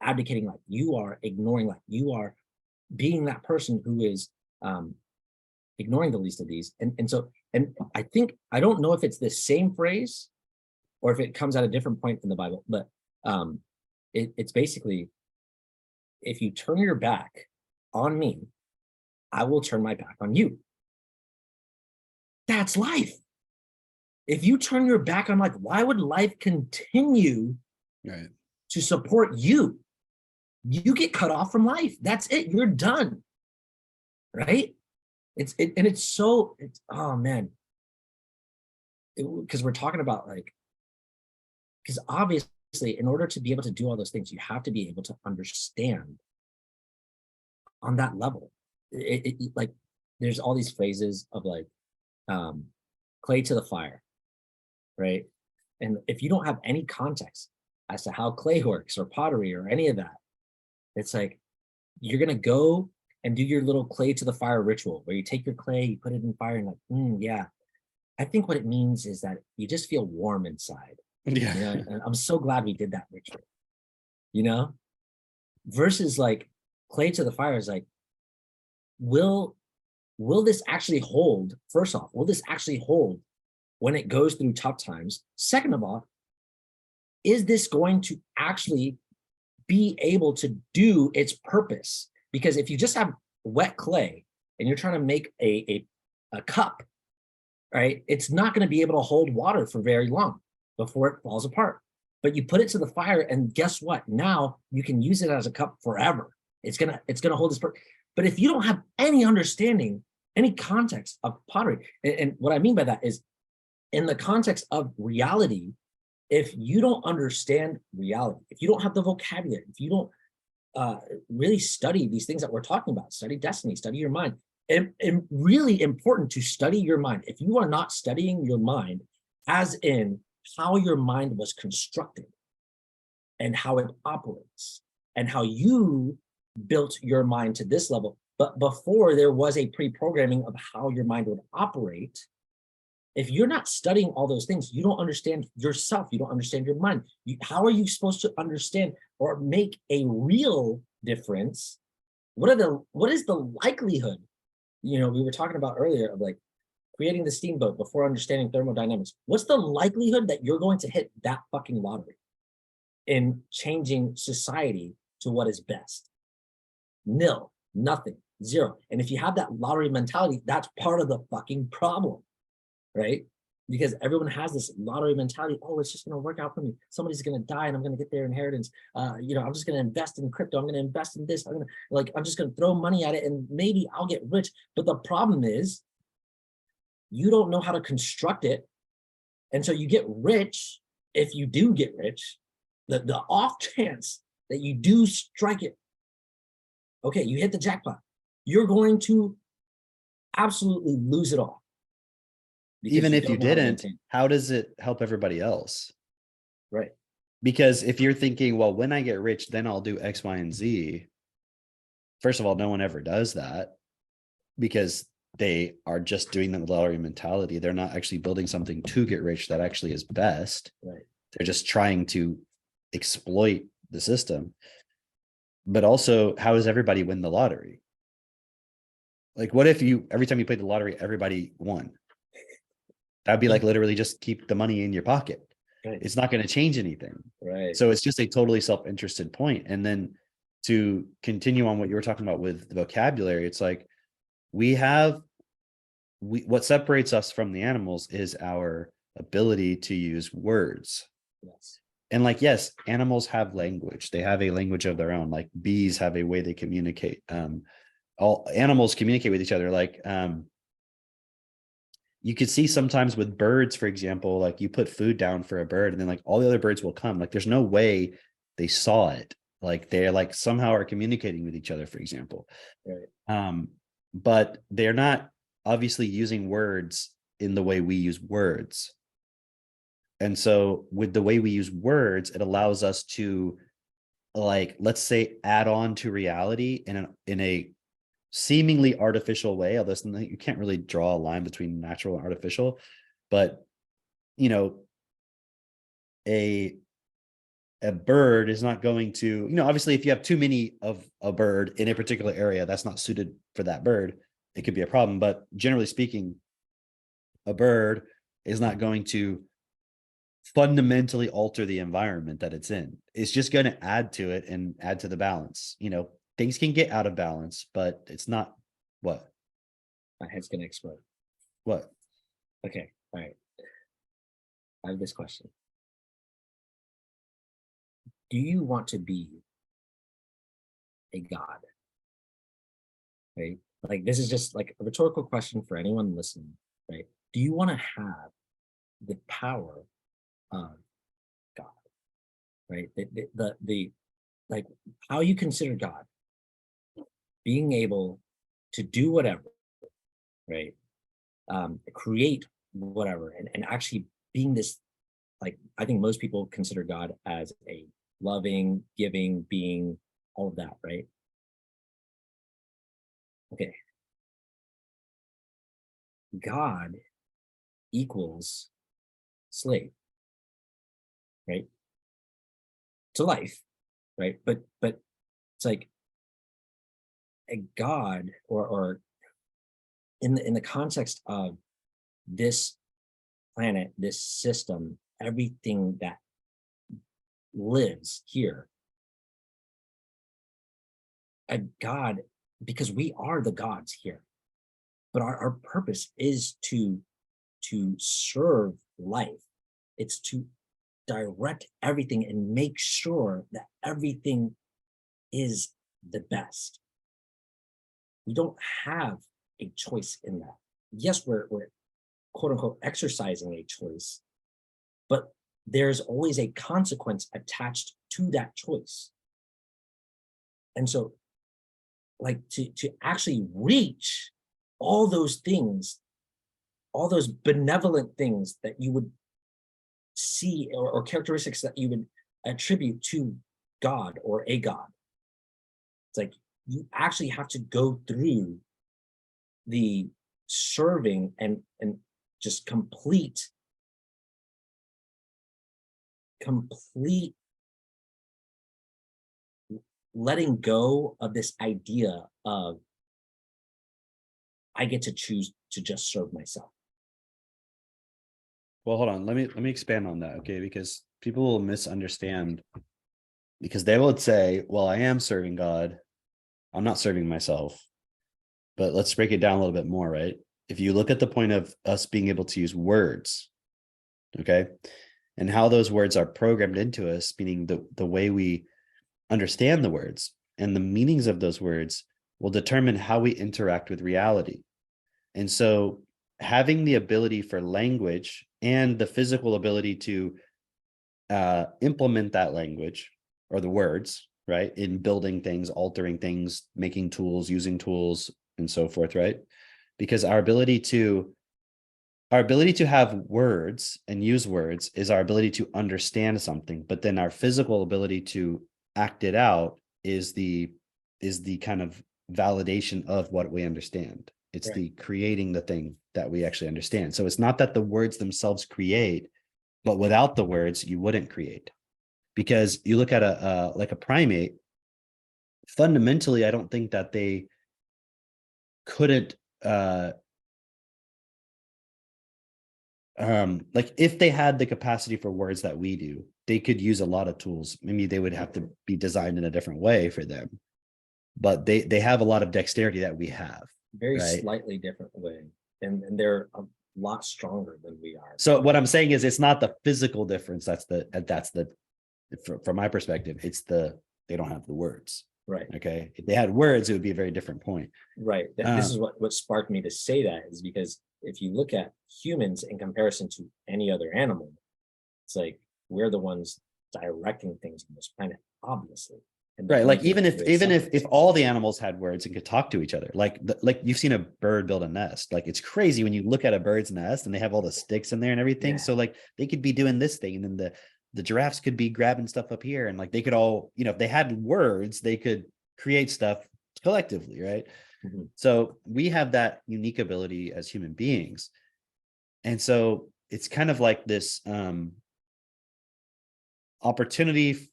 abdicating life. You are ignoring life. You are being that person who is ignoring the least of these. And I think, I don't know if it's the same phrase or if it comes at a different point in the Bible, but it's basically, if you turn your back on me, I will turn my back on you. That's life. If you turn your back on life, why would life continue Right. to support you? You get cut off from life. That's it. You're done. Right? It's oh man. Because we're talking about like, because obviously in order to be able to do all those things, you have to be able to understand on that level. Like there's all these phrases of like clay to the fire, right? And if you don't have any context as to how clay works or pottery or any of that, it's like you're gonna go and do your little clay to the fire ritual where you take your clay, you put it in fire, and like, yeah. I think what it means is that you just feel warm inside. Yeah. You know, and I'm so glad we did that ritual. You know, versus like clay to the fire is like, will this actually hold? First off, will this actually hold when it goes through tough times? Second of all, is this going to actually be able to do its purpose? Because if you just have wet clay and you're trying to make a cup, right, it's not going to be able to hold water for very long before it falls apart. But you put it to the fire, and guess what? Now you can use it as a cup forever. It's gonna hold its purpose. But if you don't have any understanding, any context of pottery, and what I mean by that is in the context of reality, if you don't understand reality, if you don't have the vocabulary, if you don't really study these things that we're talking about, study destiny, study your mind, and really important to study your mind. If you are not studying your mind, as in how your mind was constructed and how it operates and how you built your mind to this level, but before there was a pre-programming of how your mind would operate, if you're not studying all those things, you don't understand yourself. You don't understand your mind. How are you supposed to understand or make a real difference? What is the likelihood? You know, we were talking about earlier of like creating the steamboat before understanding thermodynamics. What's the likelihood that you're going to hit that fucking lottery in changing society to what is best? Nil, nothing, zero. And if you have that lottery mentality, that's part of the fucking problem. Right? Because everyone has this lottery mentality. Oh, it's just going to work out for me. Somebody's going to die and I'm going to get their inheritance. You know, I'm just going to invest in crypto. I'm going to invest in this. I'm just going to throw money at it and maybe I'll get rich. But the problem is you don't know how to construct it. And so you get rich. If you do get rich, the off chance that you do strike it, okay, you hit the jackpot, you're going to absolutely lose it all. Even if you didn't, how does it help everybody else? Right. Because if you're thinking, well, when I get rich, then I'll do X, Y, and Z. First of all, no one ever does that because they are just doing the lottery mentality. They're not actually building something to get rich that actually is best. Right. They're just trying to exploit the system. But also, how does everybody win the lottery? Like, what if every time you played the lottery, everybody won? That'd be like literally just keep the money in your pocket. Right. It's not going to change anything. Right. So it's just a totally self-interested point. And then to continue on what you were talking about with the vocabulary, it's like what separates us from the animals is our ability to use words. Yes. And like, yes, animals have language. They have a language of their own. Like bees have a way they communicate. All animals communicate with each other. Like you could see sometimes with birds, for example, like you put food down for a bird and then like all the other birds will come. Like there's no way they saw it. Like they're like somehow are communicating with each other, for example. Right. But they're not obviously using words in the way we use words. And so with the way we use words, it allows us to, like, let's say, add on to reality in a seemingly artificial way, although you can't really draw a line between natural and artificial. But you know, a bird is not going to, obviously if you have too many of a bird in a particular area that's not suited for that bird, it could be a problem. But generally speaking, a bird is not going to fundamentally alter the environment that it's in. It's just going to add to it and add to the balance. Things can get out of balance, but it's not what? My head's gonna explode. What? Okay, all right. I have this question. Do you want to be a god? Right? Like this is just like a rhetorical question for anyone listening, right? Do you want to have the power of God? Right? The like how you consider God being able to do whatever, right? Create whatever, and actually being this, like I think most people consider God as a loving, giving being, all of that, right? Okay. God equals slave, right? To life, right? But it's like a God, or in the context of this planet, this system, everything that lives here, a God, because we are the gods here, but our purpose is to serve life. It's to direct everything and make sure that everything is the best. We don't have a choice in that. Yes, we're quote unquote exercising a choice, but there's always a consequence attached to that choice. And so, like, to actually reach all those things, all those benevolent things that you would see, or characteristics that you would attribute to God or a God, it's like you actually have to go through the serving and just complete letting go of this idea of I get to choose to just serve myself. Well, hold on. Let me expand on that, okay? Because people will misunderstand, because they would say, well, I am serving God. I'm not serving myself. But let's break it down a little bit more, right? If you look at the point of us being able to use words, okay, and how those words are programmed into us, meaning the way we understand the words and the meanings of those words will determine how we interact with reality. And so having the ability for language and the physical ability to implement that language or the words, right, in building things, altering things, making tools, using tools, and so forth, right? Because our ability to have words and use words is our ability to understand something, but then our physical ability to act it out is the kind of validation of what we understand. It's Right. the creating the thing that we actually understand. So it's not that the words themselves create, but without the words, you wouldn't create. Because you look at like a primate, fundamentally, I don't think that they couldn't like if they had the capacity for words that we do, they could use a lot of tools. Maybe they would have to be designed in a different way for them, but they have a lot of dexterity that we have. Very right? slightly different way, and they're a lot stronger than we are. So what I'm saying is it's not the physical difference that's the from my perspective, it's they don't have the words. Right. Okay. If they had words, it would be a very different point. Right. This is what sparked me to say that, is because if you look at humans in comparison to any other animal, it's like we're the ones directing things on this planet, obviously. And Right. Like making even it if all the animals had words and could talk to each other, like like you've seen a bird build a nest. Like it's crazy when you look at a bird's nest and they have all the sticks in there and everything. Yeah. So like they could be doing this thing, and then the giraffes could be grabbing stuff up here, and like they could all, if they had words, they could create stuff collectively, right? Mhm. So we have that unique ability as human beings. And so it's kind of like this opportunity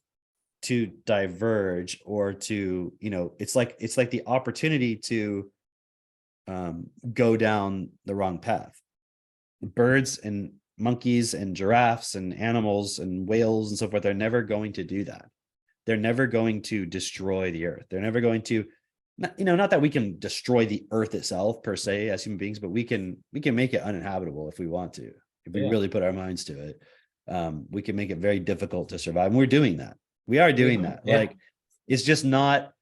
to diverge, or to, it's like the opportunity to go down the wrong path. Birds and monkeys and giraffes and animals and whales and so forth are never going to do that. They're never going to destroy the earth. They're never going to, not that we can destroy the earth itself per se as human beings, but we can make it uninhabitable if we want to. If we really put our minds to it, we can make it very difficult to survive. And we're doing that. We are doing that. Yeah. Like, it's just not,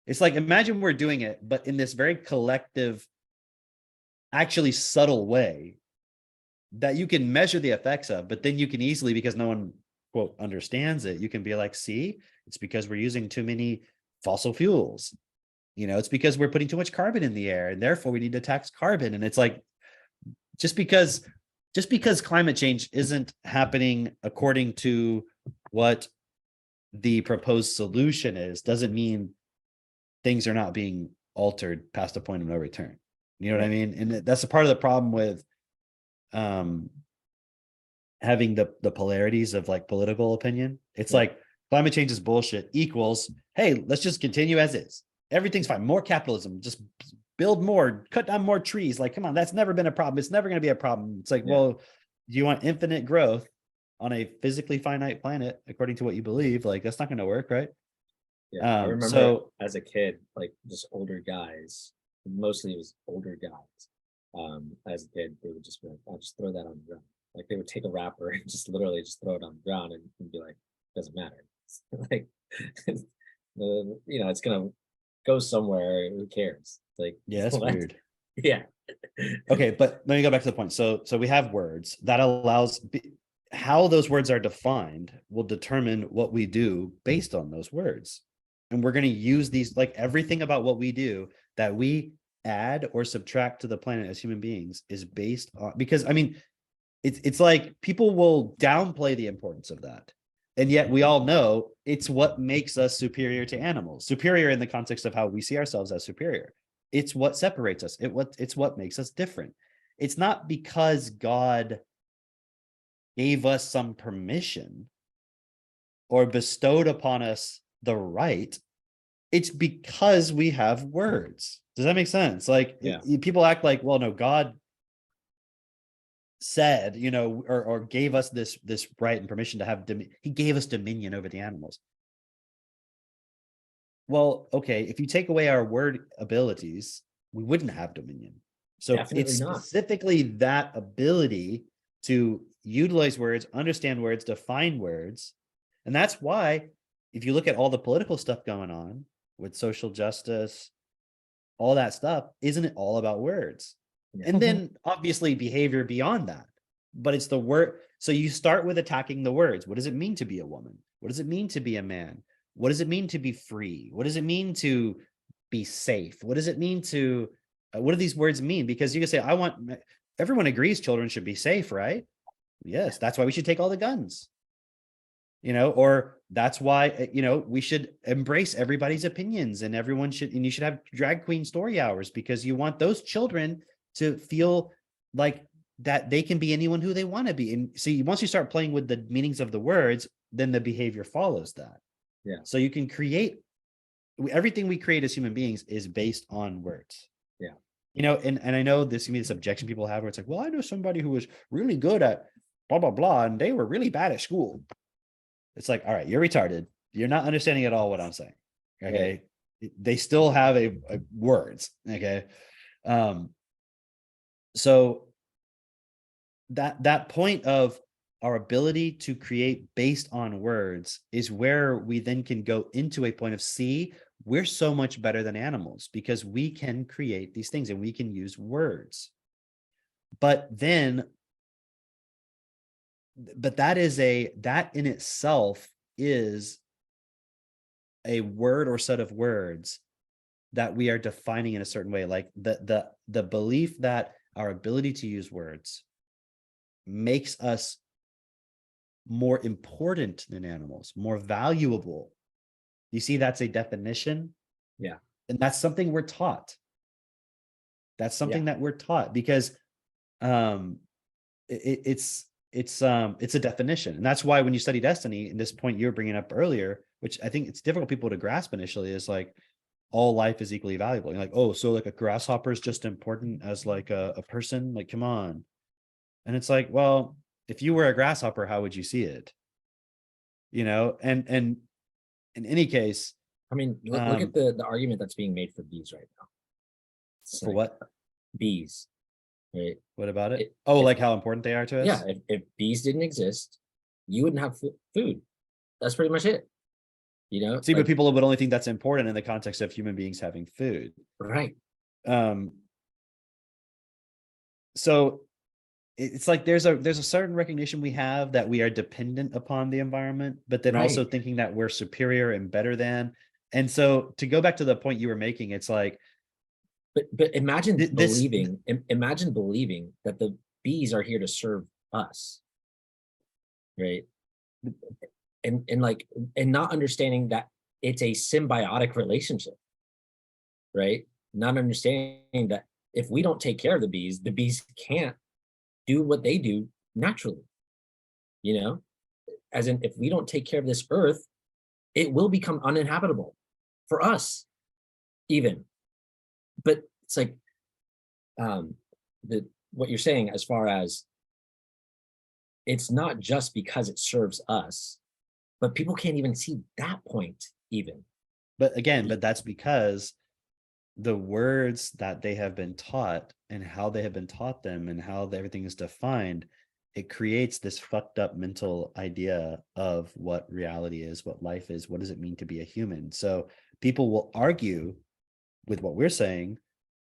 it's like, imagine we're doing it, but in this very collective, actually subtle way that you can measure the effects of, but then you can easily, because no one, quote, understands it, you can be like, see, it's because we're using too many fossil fuels. It's because we're putting too much carbon in the air, and therefore we need to tax carbon. And it's like, just because climate change isn't happening according to what the proposed solution is, doesn't mean things are not being altered past a point of no return. You know what I mean? And that's a part of the problem with having the polarities of like political opinion. It's like climate change is bullshit equals, hey, let's just continue as is. Everything's fine. More capitalism, just build more, cut down more trees. Like, come on, that's never been a problem. It's never going to be a problem. It's like, well, do you want infinite growth on a physically finite planet, according to what you believe? Like, that's not going to work, right? Yeah. I remember as a kid, like just older guys, mostly it was older guys. As a kid, they would just be like, I'll just throw that on the ground. Like they would take a wrapper and just literally just throw it on the ground and be like, doesn't matter. Like, it's gonna go somewhere. Who cares? Like, yeah, that's weird. Yeah. Okay, but let me go back to the point. So we have words that allows how those words are defined will determine what we do based on those words. And we're going to use these, like everything about what we do that we add or subtract to the planet as human beings is based on, because I mean, it's like people will downplay the importance of that. And yet we all know it's what makes us superior to animals, superior in the context of how we see ourselves as superior. It's what separates us. It's what makes us different. It's not because God gave us some permission or bestowed upon us the right. It's because we have words. Does that make sense? Like, people act like, well, no, God said, or gave us this right and permission to have he gave us dominion over the animals. Well, okay, if you take away our word abilities, we wouldn't have dominion. So it's specifically that ability to utilize words, understand words, define words. And that's why if you look at all the political stuff going on with social justice, all that stuff, isn't it all about words? And then obviously behavior beyond that, but it's the word. So you start with attacking the words. What does it mean to be a woman? What does it mean to be a man? What does it mean to be free? What does it mean to be safe? What does it mean to, what do these words mean? Because you can say, everyone agrees children should be safe, right? Yes, that's why we should take all the guns. Or that's why, we should embrace everybody's opinions, and you should have drag queen story hours because you want those children to feel like that they can be anyone who they want to be. And see, once you start playing with the meanings of the words, then the behavior follows that. Yeah. So you can create, everything we create as human beings is based on words. Yeah. And I know this can be this objection people have where it's like, well, I know somebody who was really good at blah, blah, blah, and they were really bad at school. It's like, all right, you're retarded. You're not understanding at all what I'm saying. Okay. Yeah. They still have a words. Okay. So that point of our ability to create based on words is where we then can go into a point of, see, we're so much better than animals because we can create these things and we can use words. But then, but that in itself is a word or set of words that we are defining in a certain way. Like the belief that our ability to use words makes us more important than animals, more valuable. You see, that's a definition. Yeah. And that's something we're taught. That's something that we're taught because it's a definition. And that's why when you study destiny, and this point you were bringing up earlier, which I think it's difficult for people to grasp initially, is like all life is equally valuable. You're like, oh, so like a grasshopper is just important as like a person? Like, come on. And it's like, well, if you were a grasshopper, how would you see it? And in any case, I mean, look at the argument that's being made for bees right now. It's for like what? bees, right? What about it? Like how important they are to us? Yeah, if bees didn't exist, you wouldn't have food. That's pretty much it. See, but people would only think that's important in the context of human beings having food. Right. So it's like there's a certain recognition we have that we are dependent upon the environment, but then also thinking that we're superior and better than. And so to go back to the point you were making, it's like, but imagine believing that the bees are here to serve us, right? And not understanding that it's a symbiotic relationship, right? Not understanding that if we don't take care of the bees can't do what they do naturally. As in, if we don't take care of this earth, it will become uninhabitable for us, even. But it's like what you're saying, as far as it's not just because it serves us, but people can't even see that point even. But again, that's because the words that they have been taught and how they have been taught them and how everything is defined, it creates this fucked up mental idea of what reality is, what life is, what does it mean to be a human. So people will argue with what we're saying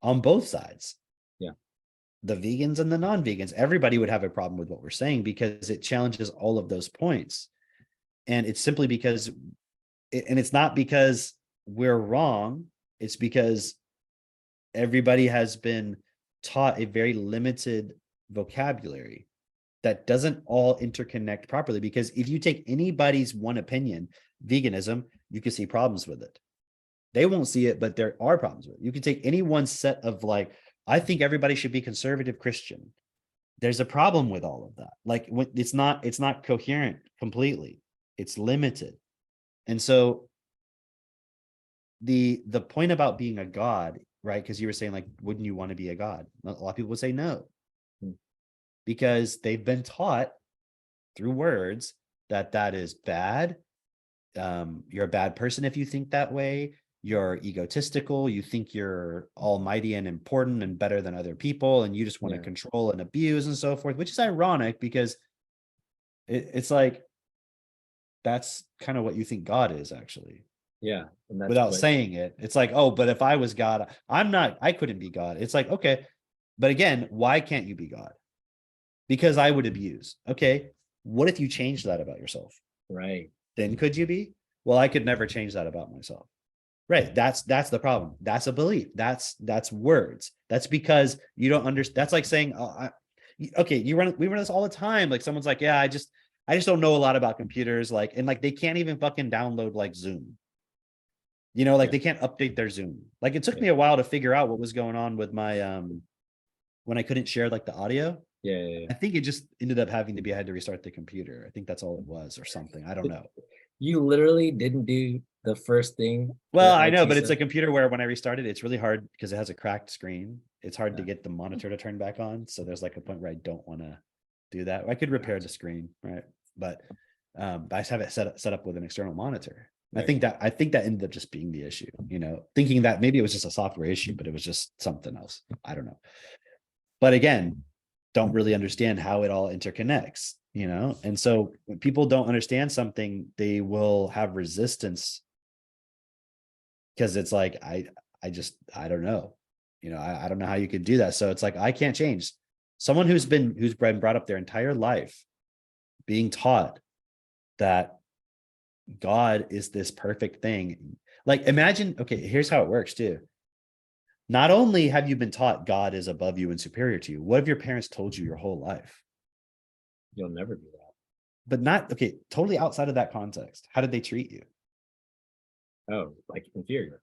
on both sides. Yeah. The vegans and the non-vegans, everybody would have a problem with what we're saying because it challenges all of those points. And it's simply because, and it's not because we're wrong, it's because everybody has been taught a very limited vocabulary that doesn't all interconnect properly. Because if you take anybody's one opinion, veganism, you can see problems with it. They won't see it, but there are problems with it. You can take any one set of like, I think everybody should be conservative Christian. There's a problem with all of that. Like it's not coherent completely. It's limited. And so the point about being a god, right? Because you were saying like, wouldn't you want to be a god? A lot of people would say no, because they've been taught through words that is bad. You're a bad person if you think that way. You're egotistical. You think you're almighty and important and better than other people, and you just want to control and abuse and so forth, which is ironic because it's like that's kind of what you think God is actually. Yeah. And that's without saying it. It's like, oh, but if I was God, I couldn't be God. It's like, okay, but again, why can't you be God? Because I would abuse. Okay, what if you changed that about yourself? Right. Then could you be? Well, I could never change that about myself. Right. That's the problem. That's a belief. That's words. That's because you don't understand. That's like saying, okay, we run this all the time. Like someone's like, yeah, I just don't know a lot about computers. Like, and like they can't even fucking download like Zoom. They can't update their Zoom. Like it took me a while to figure out what was going on with my when I couldn't share like the audio. Yeah. I think it just ended up having to be I had to restart the computer. I think that's all it was or something. I don't know. You literally didn't do the first thing. Well, I know, but it's a computer where when I restarted, it's really hard because it has a cracked screen. It's hard to get the monitor to turn back on. So there's like a point where I don't want to do that. I could repair the screen, right? But I just have it set up with an external monitor. Right. I think that ended up just being the issue, thinking that maybe it was just a software issue, but it was just something else. I don't know. But again, don't really understand how it all interconnects. you know? And so when people don't understand something, they will have resistance because it's like, I don't know, you know, I don't know how you could do that. So it's like, I can't change. Someone who's been brought up their entire life being taught that God is this perfect thing. Like, imagine, okay, here's how it works too. Not only have you been taught God is above you and superior to you, what have your parents told you your whole life? You'll never do that. But not, okay, totally outside of that context. How did they treat you? Oh, like inferior.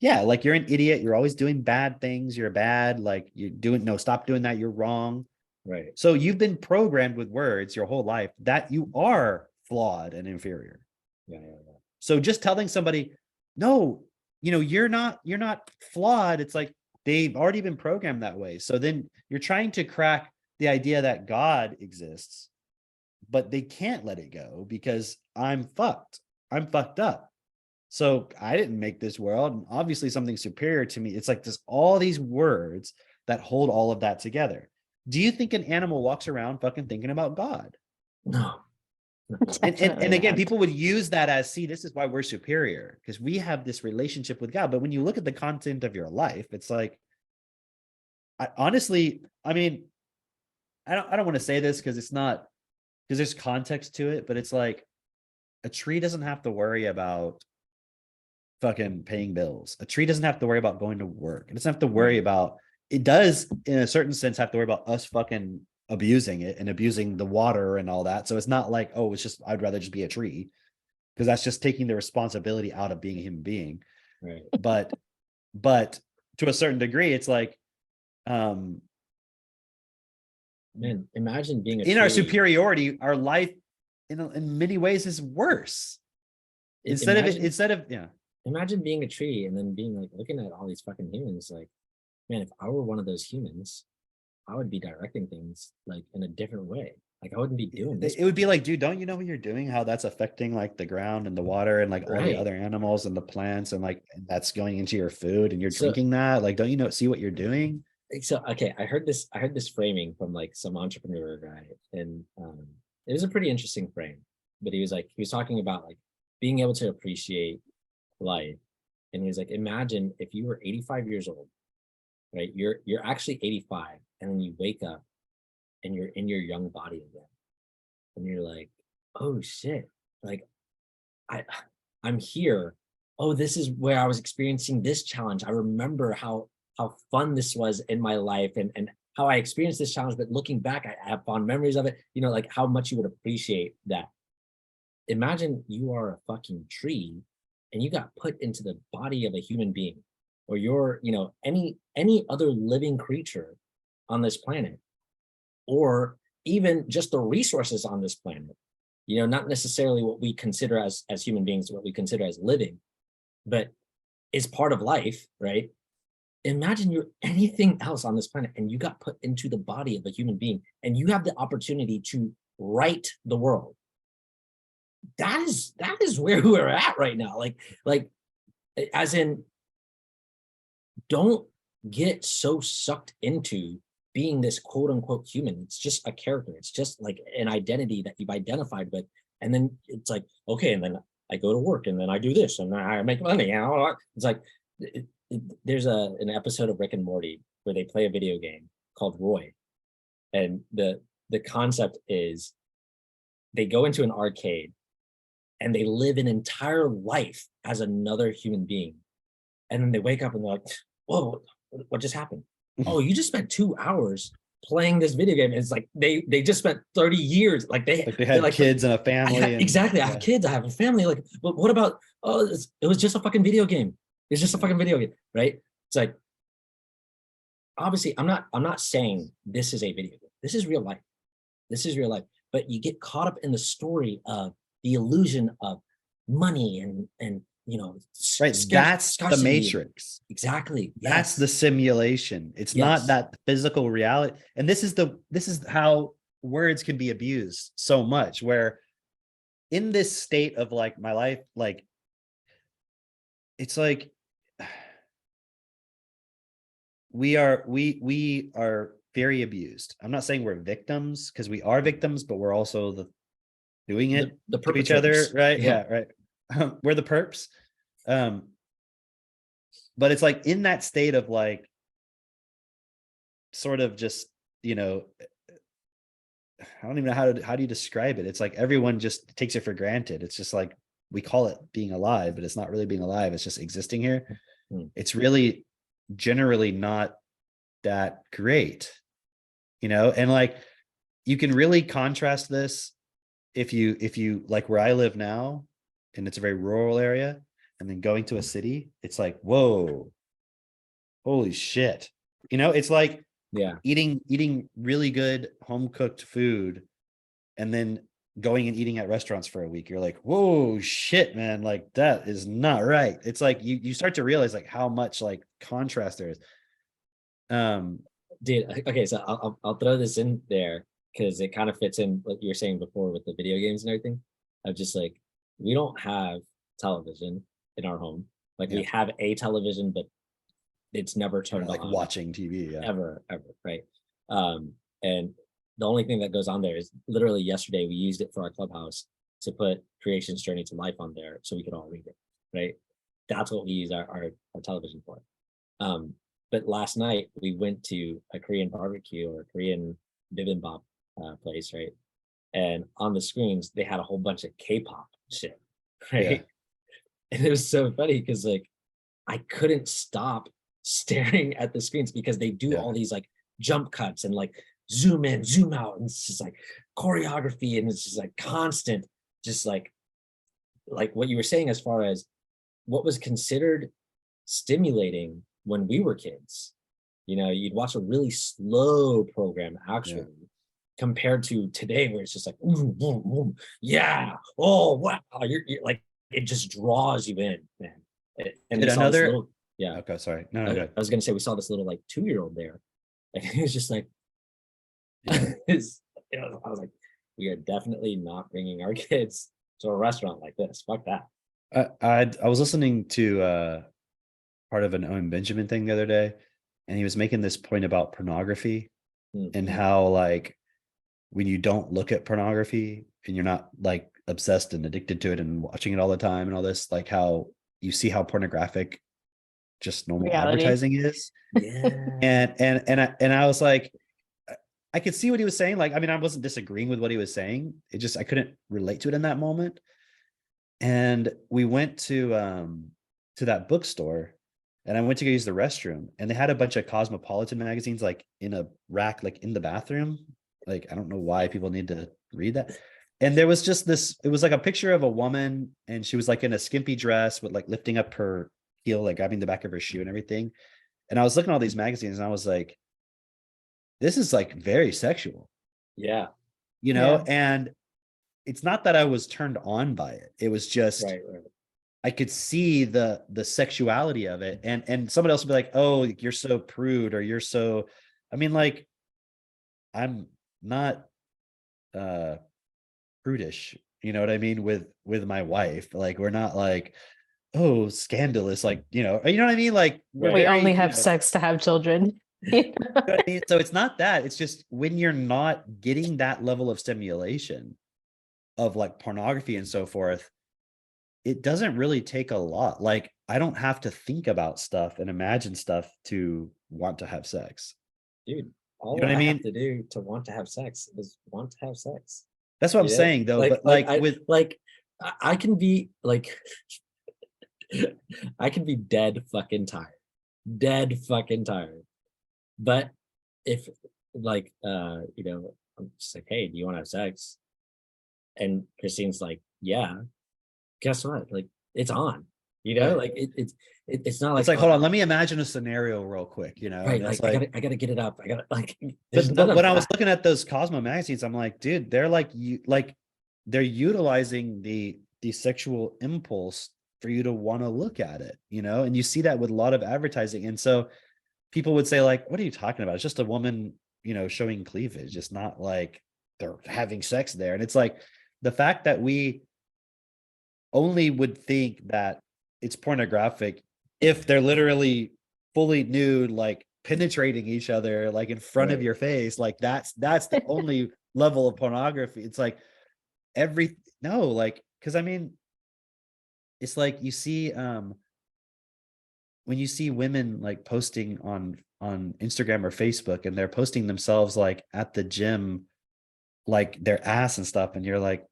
Yeah, like you're an idiot. You're always doing bad things. You're bad. Like you're doing, no, stop doing that. You're wrong. Right. So you've been programmed with words your whole life that you are flawed and inferior. Yeah. So just telling somebody, no, you know, you're not flawed. It's like they've already been programmed that way. So then you're trying to crack the idea that God exists, but they can't let it go because I'm fucked. I'm fucked up. So I didn't make this world, and obviously something superior to me. It's like just all these words that hold all of that together. Do you think an animal walks around fucking thinking about God? No. And Definitely again, not. people would use that as, see, this is why we're superior, because we have this relationship with God. But when you look at the content of your life, it's like, honestly, I mean, I don't want to say this because it's not, because there's context to it, but it's like a tree doesn't have to worry about fucking paying bills. A tree doesn't have to worry about going to work. It doesn't have to worry Right. about, it does in a certain sense have to worry about us fucking abusing it and abusing the water and all that. So it's not like, oh, it's just, I'd rather just be a tree, because that's just taking the responsibility out of being a human being. Right. But to a certain degree, it's like, Man, imagine being a in our tree. superiority, our life in many ways is worse. Imagine being a tree and then being like looking at all these fucking humans. Like, man, if I were one of those humans, I would be directing things like in a different way. Like I wouldn't be doing this. It would be like, dude, don't you know what you're doing? How that's affecting like the ground and the water and like all the Right. other animals and the plants, and like that's going into your food and you're So- drinking that. Like, don't you know, see what you're doing? So okay, I heard this framing from like some entrepreneur guy, and it was a pretty interesting frame. But he was talking about like being able to appreciate life, and he was like, imagine if you were 85 years old, right? You're actually 85, and then you wake up and you're in your young body again, and you're like, oh shit, like I'm here. Oh, this is where I was experiencing this challenge. I remember how fun this was in my life, and how I experienced this challenge. But looking back, I have fond memories of it. You know, like how much you would appreciate that. Imagine you are a fucking tree and you got put into the body of a human being, or you're, you know, any other living creature on this planet, or even just the resources on this planet. You know, not necessarily what we consider as human beings, what we consider as living, but is part of life, right? Imagine you're anything else on this planet and you got put into the body of a human being and you have the opportunity to right the world. That is where we're at right now. Like as in, don't get so sucked into being this quote unquote human. It's just a character. It's just like an identity that you've identified with. And then it's like, okay, and then I go to work and then I do this and I make money. You know? It's like, there's an episode of Rick and Morty where they play a video game called Roy. And the concept is they go into an arcade and they live an entire life as another human being. And then they wake up and they're like, whoa, what just happened? Oh, you just spent 2 hours playing this video game. It's like they just spent 30 years. Like they had like, kids and a family. Exactly. I have kids, I have a family. Like, but what about, oh, it was just a fucking video game. It's just a fucking video game, right? It's like, obviously, I'm not saying this is a video game. This is real life. This is real life. But you get caught up in the story of the illusion of money and you know, right. That's the matrix. Exactly. That's the simulation. It's not that physical reality. And this is how words can be abused so much, where in this state of like my life, like it's like we are very abused. I'm not saying we're victims, because we are victims, but we're also doing it The to each other, perpetrators. right? Yeah. Yeah, right. We're the perps. But it's like in that state of like sort of just, you know, I don't even know how do you describe it. It's like everyone just takes it for granted. It's just like we call it being alive, but it's not really being alive. It's just existing here. Hmm. It's really generally not that great, you know? And like you can really contrast this if you like where I live now, and it's a very rural area, and then going to a city, it's like, whoa, holy shit. You know, it's like Yeah. eating really good home cooked food and then going and eating at restaurants for a week. You're like, whoa, shit, man, like that is not right. It's like you start to realize like how much like contrast there is. Dude, okay, so I'll throw this in there because it kind of fits in what you were saying before with the video games and everything. Of just like we don't have television in our home. Like we Yeah. have a television, but it's never You're turned like on watching TV. Yeah. ever, right? And the only thing that goes on there is literally yesterday we used it for our clubhouse to put Creation's Journey to Life on there so we could all read it, right? That's what we use our television for. But last night we went to a Korean barbecue or a Korean bibimbap place, right? And on the screens they had a whole bunch of K-pop shit, right? Yeah. And it was so funny because like I couldn't stop staring at the screens because they do Yeah. all these like jump cuts and like zoom in, zoom out, and it's just like choreography, and it's just like constant, just like what you were saying as far as what was considered stimulating when we were kids. You know, you'd watch a really slow program actually compared to today where it's just like boom, boom, boom. Yeah, oh wow, you're like it just draws you in, man. And Did we saw this another little, yeah, okay, sorry. No, no, I go was gonna say we saw this little like 2-year-old there, and it was just like Yeah. you know, I was like, we are definitely not bringing our kids to a restaurant like this. Fuck that. I was listening to part of an Owen Benjamin thing the other day, and he was making this point about pornography and Mhm. how like when you don't look at pornography and you're not like obsessed and addicted to it and watching it all the time and all this, like how you see how pornographic just normal Reality. advertising is. Yeah, And I was like, I could see what he was saying. Like, I mean, I wasn't disagreeing with what he was saying. It just I couldn't relate to it in that moment. And we went to that bookstore, and I went to go use the restroom, and they had a bunch of Cosmopolitan magazines like in a rack, like in the bathroom. Like, I don't know why people need to read that. And there was just this, it was like a picture of a woman, and she was like in a skimpy dress with like lifting up her heel, like grabbing the back of her shoe and everything. And I was looking at all these magazines and I was like, this is like very sexual, yeah, you know? Yeah. And it's not that I was turned on by it. It was just right. I could see the sexuality of it. And somebody else would be like, oh, you're so prude, or you're so, I mean, like, I'm not prudish, you know what I mean, with my wife. Like, we're not like, oh, scandalous, like, you know what I mean? Like, we're Right. We very, only you have know, sex to have children. you know what I mean? So it's not that. It's just when you're not getting that level of stimulation of like pornography and so forth, it doesn't really take a lot. Like, I don't have to think about stuff and imagine stuff to want to have sex. Dude, You know all what I I have mean? to do to want to have sex is want to have sex. That's what I'm Yeah. saying though. But like I with like I can be like I can be dead fucking tired. Dead fucking tired. But if like you know, I'm just like, hey, do you want to have sex? And Christine's like, yeah, guess what? Like it's on. You know, right. like it's not It's like like, hold on, let me imagine a scenario real quick, you know? right, And it's like like, I gotta get it up. I gotta like there's but none but of when I was that. looking at those Cosmo magazines, I'm like, dude, they're like you like they're utilizing the sexual impulse for you to want to look at it, you know? And you see that with a lot of advertising. And so people would say, like, what are you talking about? It's just a woman, you know, showing cleavage. It's not like they're having sex there. And it's like the fact that we only would think that it's pornographic if they're literally fully nude, like penetrating each other like in front of Right. your face. Like that's the only level of pornography. It's like because I mean, it's like you see when you see women like posting on Instagram or Facebook and they're posting themselves like at the gym, like their ass and stuff, and you're like,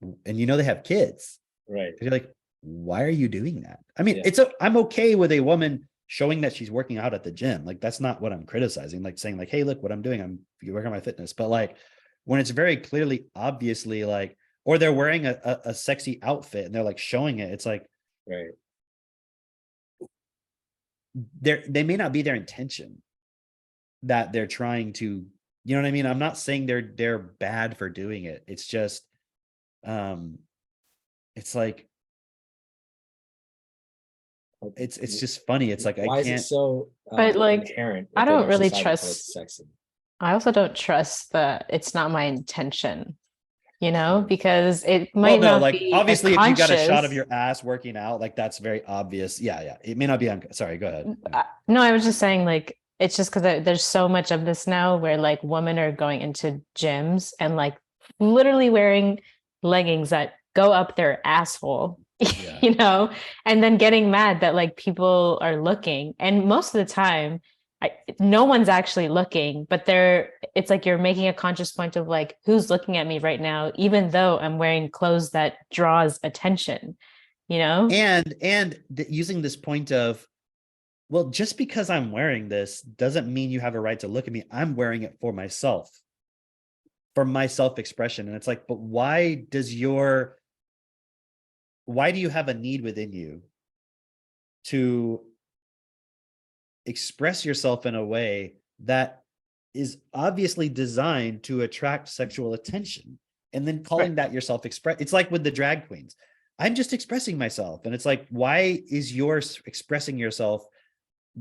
and you know they have kids. Right. You're like, why are you doing that? I mean, Yeah. I'm okay with a woman showing that she's working out at the gym. Like that's not what I'm criticizing. Like saying like, hey, look what I'm doing. I'm working on my fitness. But like when it's very clearly, obviously like, or they're wearing a sexy outfit and they're like showing it, it's like Right. they may not be their intention that they're trying to, you know what I mean? I'm not saying they're bad for doing it. It's just it's like it's just funny. It's like Why I is it can't. so But, like, inherent I don't within really society that trust- it's sexy? I also don't trust that it's not my intention, you know, because it Well, might no, not like be obviously, if you got a shot of conscious. your ass working out, like that's very obvious. Yeah. It may not be. Sorry, go ahead. No, I was just saying, like, it's just because there's so much of this now where like women are going into gyms and like literally wearing leggings that go up their asshole, Yeah. you know, and then getting mad that like people are looking. And most of the time, no one's actually looking, but it's like you're making a conscious point of like, who's looking at me right now, even though I'm wearing clothes that draws attention, you know? And using this point of, well, just because I'm wearing this doesn't mean you have a right to look at me. I'm wearing it for myself, for my self-expression. And it's like, but why do you have a need within you to express yourself in a way that is obviously designed to attract sexual attention, and then calling that your self-express? It's like with the drag queens. I'm just expressing myself. And it's like, why is yours expressing yourself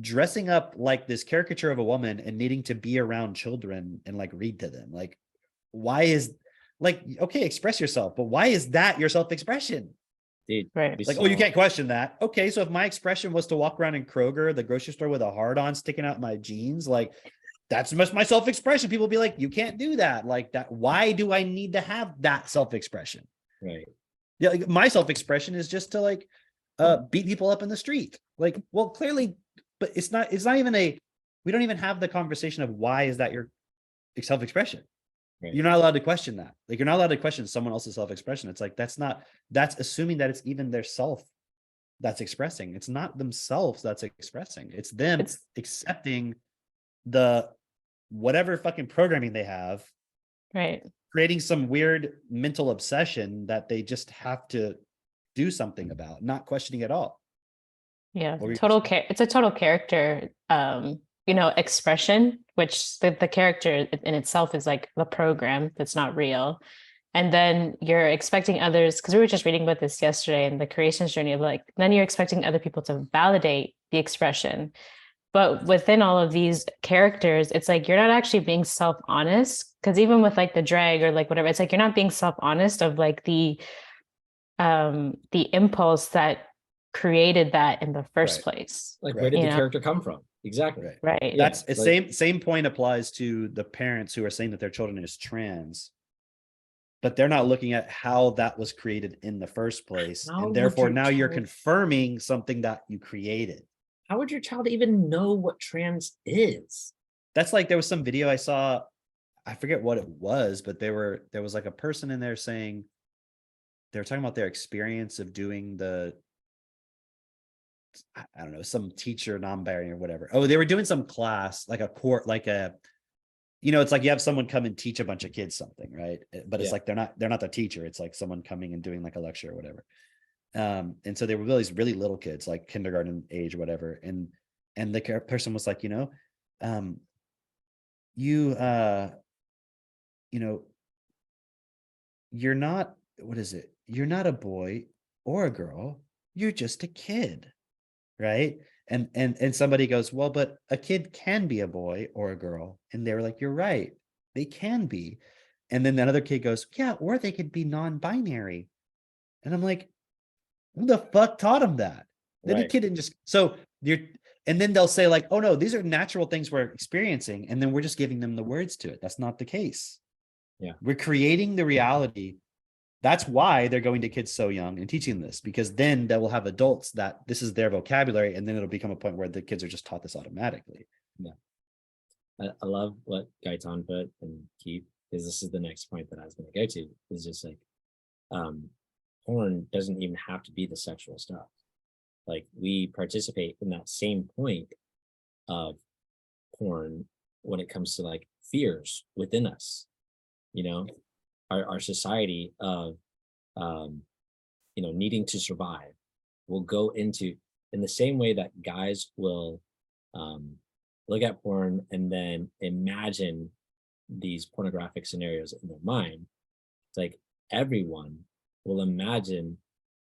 dressing up like this caricature of a woman and needing to be around children and like read to them? Like, why is, like, okay, express yourself, but why is that your self-expression? Dude, Right. Like, oh, you can't question that. Okay, so if my expression was to walk around in Kroger, the grocery store, with a hard on sticking out my jeans, like that's my self-expression. People be like, you can't do that. Like that. Why do I need to have that self-expression? Right. Yeah, like my self-expression is just to like beat people up in the street. Like, well, clearly, but it's not even we don't even have the conversation of why is that your self-expression. Right. You're not allowed to question that. Like, you're not allowed to question someone else's self-expression. It's like, that's assuming that it's even their self that's expressing. It's not themselves that's expressing. It's them accepting the whatever fucking programming they have, Right. creating some weird mental obsession that they just have to do something about, not questioning at all. Yeah, What were you total care. It's a total character, you know, expression, which the character in itself is like the program that's not real. And then you're expecting others, because we were just reading about this yesterday in the creations journey of like, then you're expecting other people to validate the expression. But within all of these characters, it's like you're not actually being self-honest. Because even with like the drag or like whatever, it's like you're not being self-honest of like the impulse that created that in the first place. Like, where did You the know? character come from? Exactly. Right. Yeah, That's like- same point applies to the parents who are saying that their children is trans, but they're not looking at how that was created in the first place. How And would therefore your now you're child- confirming something that you created. How would your child even know what trans is? That's like, there was some video I saw, I forget what it was, but there was like a person in there saying, they were talking about their experience of doing I don't know, some teacher non-binary or whatever. Oh, they were doing some class, like a court, like it's like you have someone come and teach a bunch of kids something, right? But it's like they're not the teacher. It's like someone coming and doing like a lecture or whatever. And so they were these really little kids, like kindergarten age or whatever. And the person was like, you're not, what is it? You're not a boy or a girl. You're just a kid. Right. And somebody goes, well, but a kid can be a boy or a girl. And they were like, you're right. They can be. And then another kid goes, yeah, or they could be non-binary. And I'm like, who the fuck taught him that? Then the Right. kid didn't just, so And then they'll say like, oh no, these are natural things we're experiencing. And then we're just giving them the words to it. That's not the case. Yeah. We're creating the reality. That's why they're going to kids so young and teaching this, because then they will have adults that this is their vocabulary. And then it'll become a point where the kids are just taught this automatically. Yeah. I love what Gaitan put and Keith, because this is the next point that I was going to go to, is just like, porn doesn't even have to be the sexual stuff. Like, we participate in that same point of porn when it comes to like fears within us, you know, our society of, needing to survive will go into, in the same way that guys will, look at porn and then imagine these pornographic scenarios in their mind. It's like everyone will imagine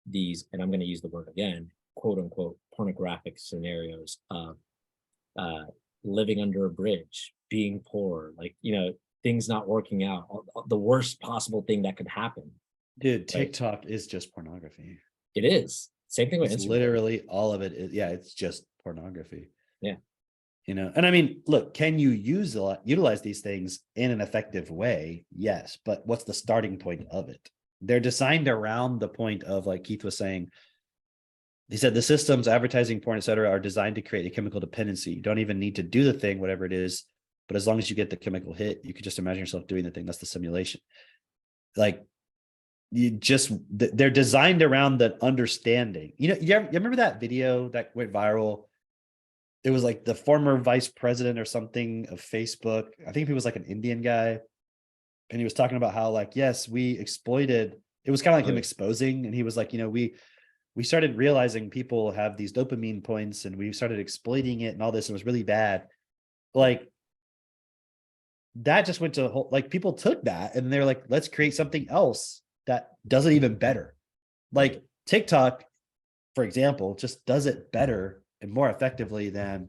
these, and I'm going to use the word again, quote unquote, pornographic scenarios of living under a bridge, being poor, like, things not working out, the worst possible thing that could happen. Dude, TikTok is just pornography. It is. Same thing with It's Instagram. literally all of it. It's just pornography. Yeah. And I mean, look, can you utilize these things in an effective way? Yes. But what's the starting point of it? They're designed around the point of, like Keith was saying, he said the systems, advertising, porn, etc., are designed to create a chemical dependency. You don't even need to do the thing, whatever it is. But as long as you get the chemical hit, you could just imagine yourself doing the thing. That's the simulation. Like, they're designed around the understanding. You remember that video that went viral? It was like the former vice president or something of Facebook. I think he was like an Indian guy. And he was talking about how, like, yes, we exploited. It was kind of like him exposing. And he was like, we started realizing people have these dopamine points and we started exploiting it and all this. And it was really bad. Like, that just went to a whole, like, people took that and they're like, let's create something else that does it even better. Like TikTok, for example, just does it better and more effectively than,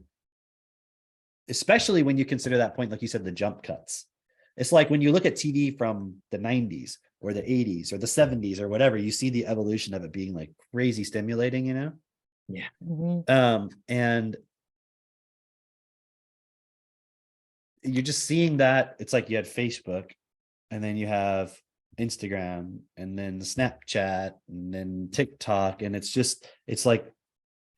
especially when you consider that point, like you said, the jump cuts. It's like when you look at TV from the 90s or the 80s or the 70s or whatever, you see the evolution of it being like crazy stimulating, Yeah. Mhm. And you're just seeing that. It's like you had Facebook and then you have Instagram and then Snapchat and then TikTok. And it's like,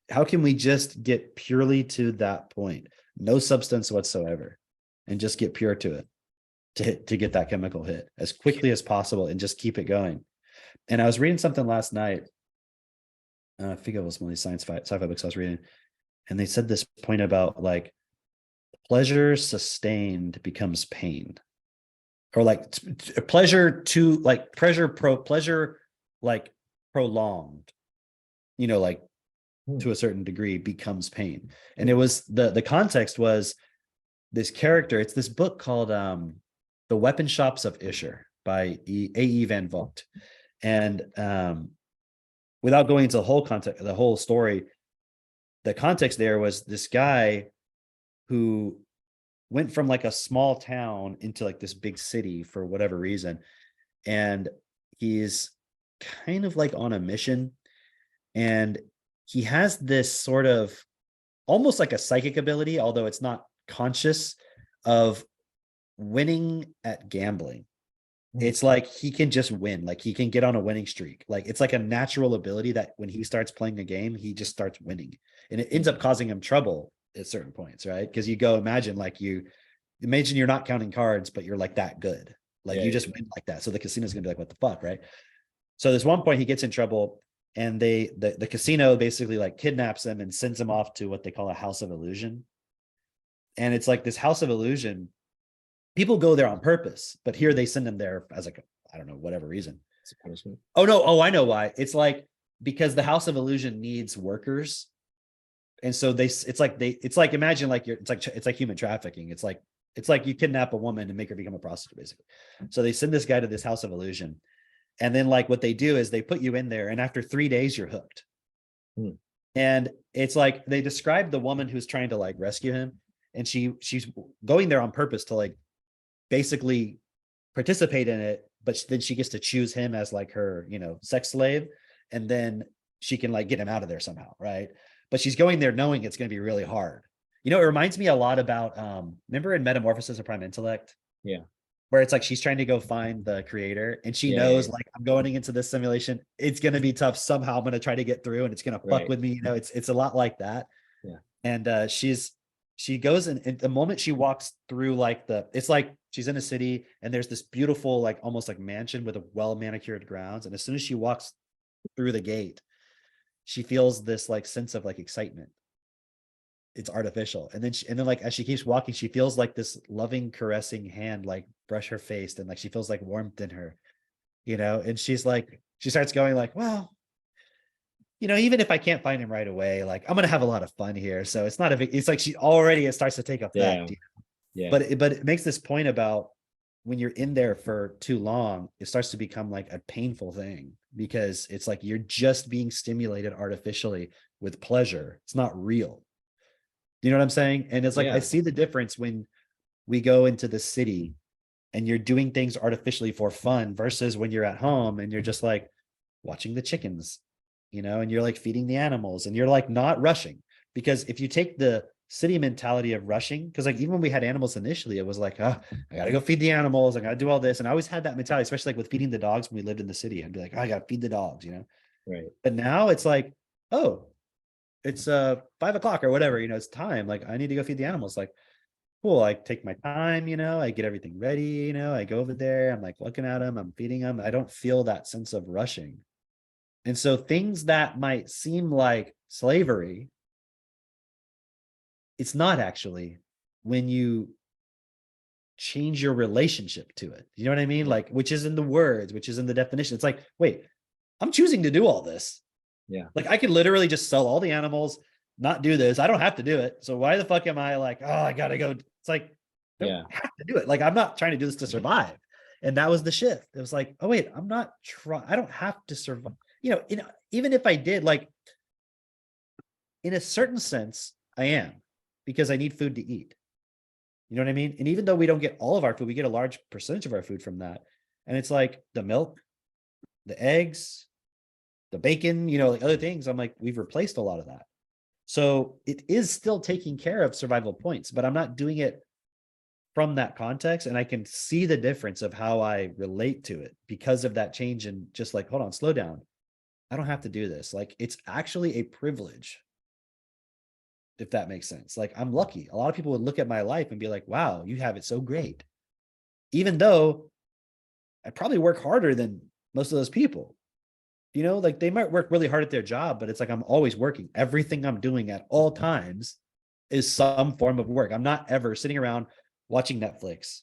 how can we just get purely to that point? No substance whatsoever, and just get pure to it, to get that chemical hit as quickly as possible and just keep it going. And I was reading something last night. I think it was one of these sci-fi books I was reading. And they said this point about, like, pleasure sustained becomes pain, or like pleasure like prolonged, like to a certain degree becomes pain. And it was the context was this character. It's this book called The Weapon Shops of Isher by A.E. Van Vogt. And without going into the whole context, the whole story, the context there was this guy who went from like a small town into like this big city for whatever reason. And he's kind of like on a mission. And he has this sort of almost like a psychic ability, although it's not conscious, of winning at gambling. It's like he can just win, like he can get on a winning streak. Like, it's like a natural ability that when he starts playing a game, he just starts winning. And it ends up causing him trouble at certain points, right? Because imagine you're not counting cards, but you're like that good. Like, you just win like that. So the casino's gonna be like, what the fuck, right? So there's one point he gets in trouble, and the casino basically like kidnaps him and sends him off to what they call a house of illusion. And it's like this house of illusion, people go there on purpose, but here they send them there as like, I don't know, whatever reason. It's a punishment. Oh no. Oh, I know why. It's like, because the house of illusion needs workers. And so it's like, imagine like it's like human trafficking. It's like you kidnap a woman and make her become a prostitute, basically. So they send this guy to this house of illusion. And then like what they do is they put you in there, and after 3 days you're hooked. And it's like, they describe the woman who's trying to like rescue him, and she's going there on purpose to like basically participate in it, but then she gets to choose him as like her, sex slave, and then she can like get him out of there somehow, right? but she's going there knowing it's going to be really hard. It reminds me a lot about remember in Metamorphosis of Prime Intellect? Yeah. Where it's like she's trying to go find the creator and she Yeah, knows yeah. like I'm going into this simulation, it's going to be tough. Somehow I'm going to try to get through and it's going to fuck Right. with me. It's a lot like that. Yeah. And she goes and the moment she walks through like it's like she's in a city and there's this beautiful like almost like mansion with a well manicured grounds, and as soon as she walks through the gate she feels this like sense of like excitement. It's artificial, and then like as she keeps walking she feels like this loving caressing hand like brush her face, and like she feels like warmth in her, and she's like she starts going like, well, even if I can't find him right away, like I'm gonna have a lot of fun here. So it's not a big, it's like she already, it starts to take effect. Yeah. Yeah. But it makes this point about when you're in there for too long, it starts to become like a painful thing, because it's like you're just being stimulated artificially with pleasure. It's not real. Do you know what I'm saying? And it's like I Yeah. see the difference when we go into the city and you're doing things artificially for fun versus when you're at home and you're just like watching the chickens, and you're like feeding the animals and you're like not rushing. Because if you take the city mentality of rushing, because like even when we had animals initially, it was like, oh, I gotta go feed the animals, I gotta do all this. And I always had that mentality, especially like with feeding the dogs when we lived in the city. I'd be like, oh, I gotta feed the dogs, Right. But now it's like, oh, it's 5 o'clock or whatever, it's time. Like I need to go feed the animals. Like, cool. I take my time, I get everything ready, I go over there, I'm like looking at them, I'm feeding them. I don't feel that sense of rushing. And so things that might seem like slavery, it's not actually when you change your relationship to it. You know what I mean? Like, which is in the words, which is in the definition. It's like, wait, I'm choosing to do all this. Yeah. Like I could literally just sell all the animals, not do this. I don't have to do it. So why the fuck am I like, oh, I gotta go? It's like, I don't have to do it. Like I'm not trying to do this to survive. And that was the shift. It was like, oh wait, I'm not trying. I don't have to survive. Even if I did, like in a certain sense, I am, because I need food to eat. You know what I mean? And even though we don't get all of our food, we get a large percentage of our food from that. And it's like the milk, the eggs, the bacon, like other things. I'm like, we've replaced a lot of that. So it is still taking care of survival points, but I'm not doing it from that context. And I can see the difference of how I relate to it because of that change. And just like, hold on, slow down. I don't have to do this. Like, it's actually a privilege, if that makes sense. Like, I'm lucky. A lot of people would look at my life and be like, wow, you have it so great. Even though I probably work harder than most of those people. Like they might work really hard at their job, but it's like I'm always working. Everything I'm doing at all times is some form of work. I'm not ever sitting around watching Netflix.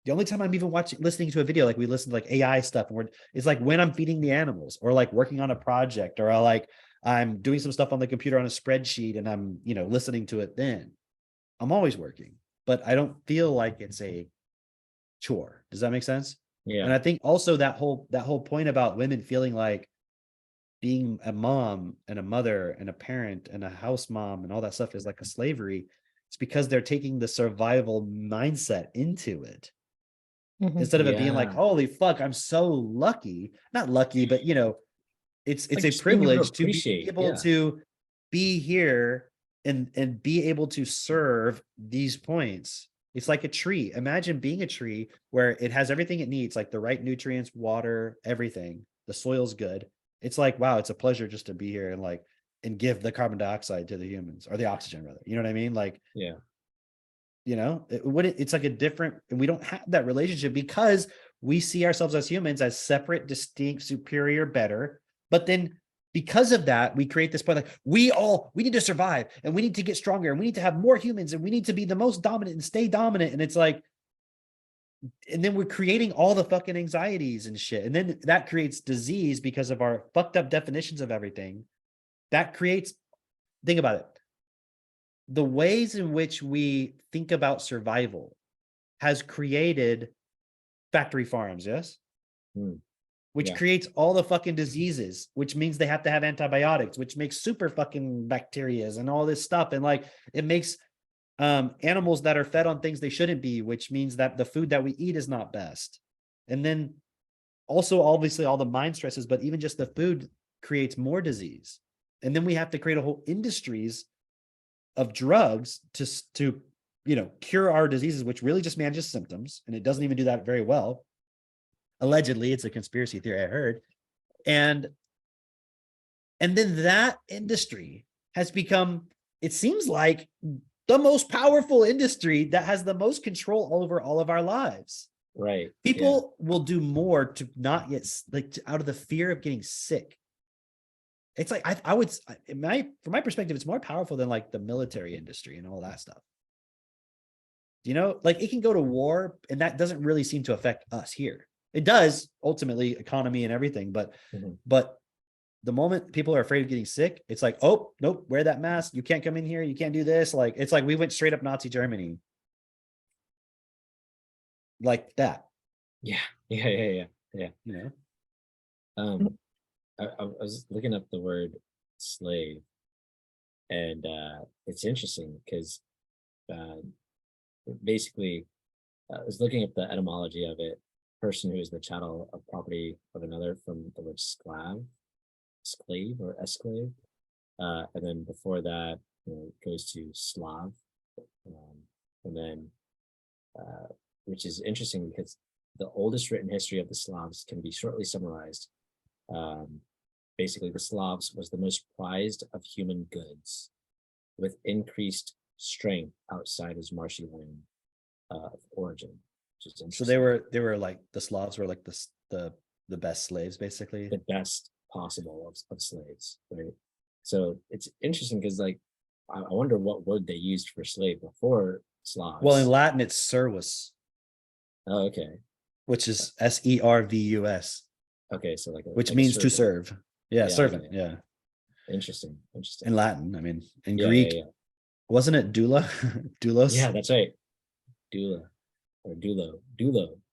The only time I'm even listening to a video, like we listen to like AI stuff, it's like when I'm feeding the animals or like working on a project, or I'm doing some stuff on the computer on a spreadsheet and I'm, listening to it. Then I'm always working, but I don't feel like it's a chore. Does that make sense? Yeah. And I think also that whole point about women feeling like being a mom and a mother and a parent and a house mom and all that stuff is like a slavery. It's because they're taking the survival mindset into it. Mhm. Instead of it being like, Yeah. holy fuck, I'm so lucky. Not lucky, but it's Like a just being able to privilege to be appreciate, able yeah. to be here and be able to serve these points. It's like a tree. Imagine being a tree where it has everything it needs, like the right nutrients, water, everything. The soil's good. It's like, wow, it's a pleasure just to be here and give the carbon dioxide to the humans, or the oxygen rather. You know what I mean? Like, Yeah. it's like a different, and we don't have that relationship because we see ourselves as humans as separate, distinct, superior, better. But then because of that, we create this point like we need to survive and we need to get stronger and we need to have more humans and we need to be the most dominant and stay dominant. And it's like, and then we're creating all the fucking anxieties and shit. And then that creates disease because of our fucked up definitions of everything. That creates, think about it. The ways in which we think about survival has created factory farms, yes? Which creates all the fucking diseases, which means they have to have antibiotics, which makes super fucking bacterias and all this stuff. And like, it makes animals that are fed on things they shouldn't be, which means that the food that we eat is not best. And then also, obviously, all the mind stresses, but even just the food creates more disease. And then we have to create a whole industries of drugs to cure our diseases, which really just manages symptoms, and it doesn't even do that very well. Allegedly, it's a conspiracy theory I heard. And then that industry has become, it seems like, the most powerful industry that has the most control over all of our lives. Right. People will do more to not get out of the fear of getting sick. It's like I would, from my perspective, it's more powerful than like the military industry and all that stuff. Like it can go to war, and that doesn't really seem to affect us here. It does ultimately, economy and everything, but the moment people are afraid of getting sick, it's like, oh nope, wear that mask. You can't come in here. You can't do this. Like it's like we went straight up Nazi Germany, like that. Yeah. I was looking up the word slave, and it's interesting because basically I was looking up the etymology of it. Person who is the chattel of property of another, from the word slave or esclave, and then before that, it goes to Slav, and then which is interesting because the oldest written history of the Slavs can be shortly summarized. Basically, the Slavs was the most prized of human goods, with increased strength outside his marshy land of origin. So they were like, the Slavs were like the best slaves, basically. The best possible of slaves, right? So it's interesting because like I wonder what word they used for slave before Slavs. Well, in Latin it's servus. Oh, okay. Which is servus. Okay, so which means to serve. Yeah, servant. Okay. Yeah. Interesting. In Latin, I mean, in Yeah, Greek, wasn't it doula? Doulos? Yeah, that's right. Doula or doulo.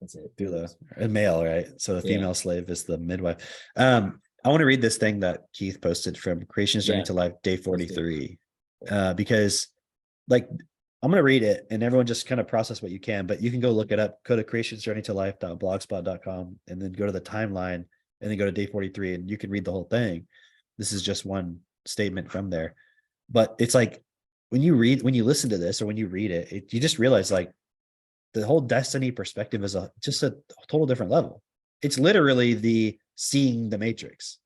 That's it. Doula, a male, right? So the female Yeah. slave is the midwife. I want to read this thing that Keith posted from Creation's Journey to Life, day 43, because like I'm going to read it and everyone just kind of process what you can, but you can go look it up. Go to creationsjourneytolife.blogspot.com and then go to the timeline and then go to day 43 and you can read the whole thing. This is just one statement from there. But it's like when you listen to this or when you read it, you just realize like the whole destiny perspective is just a total different level. It's literally the seeing the matrix.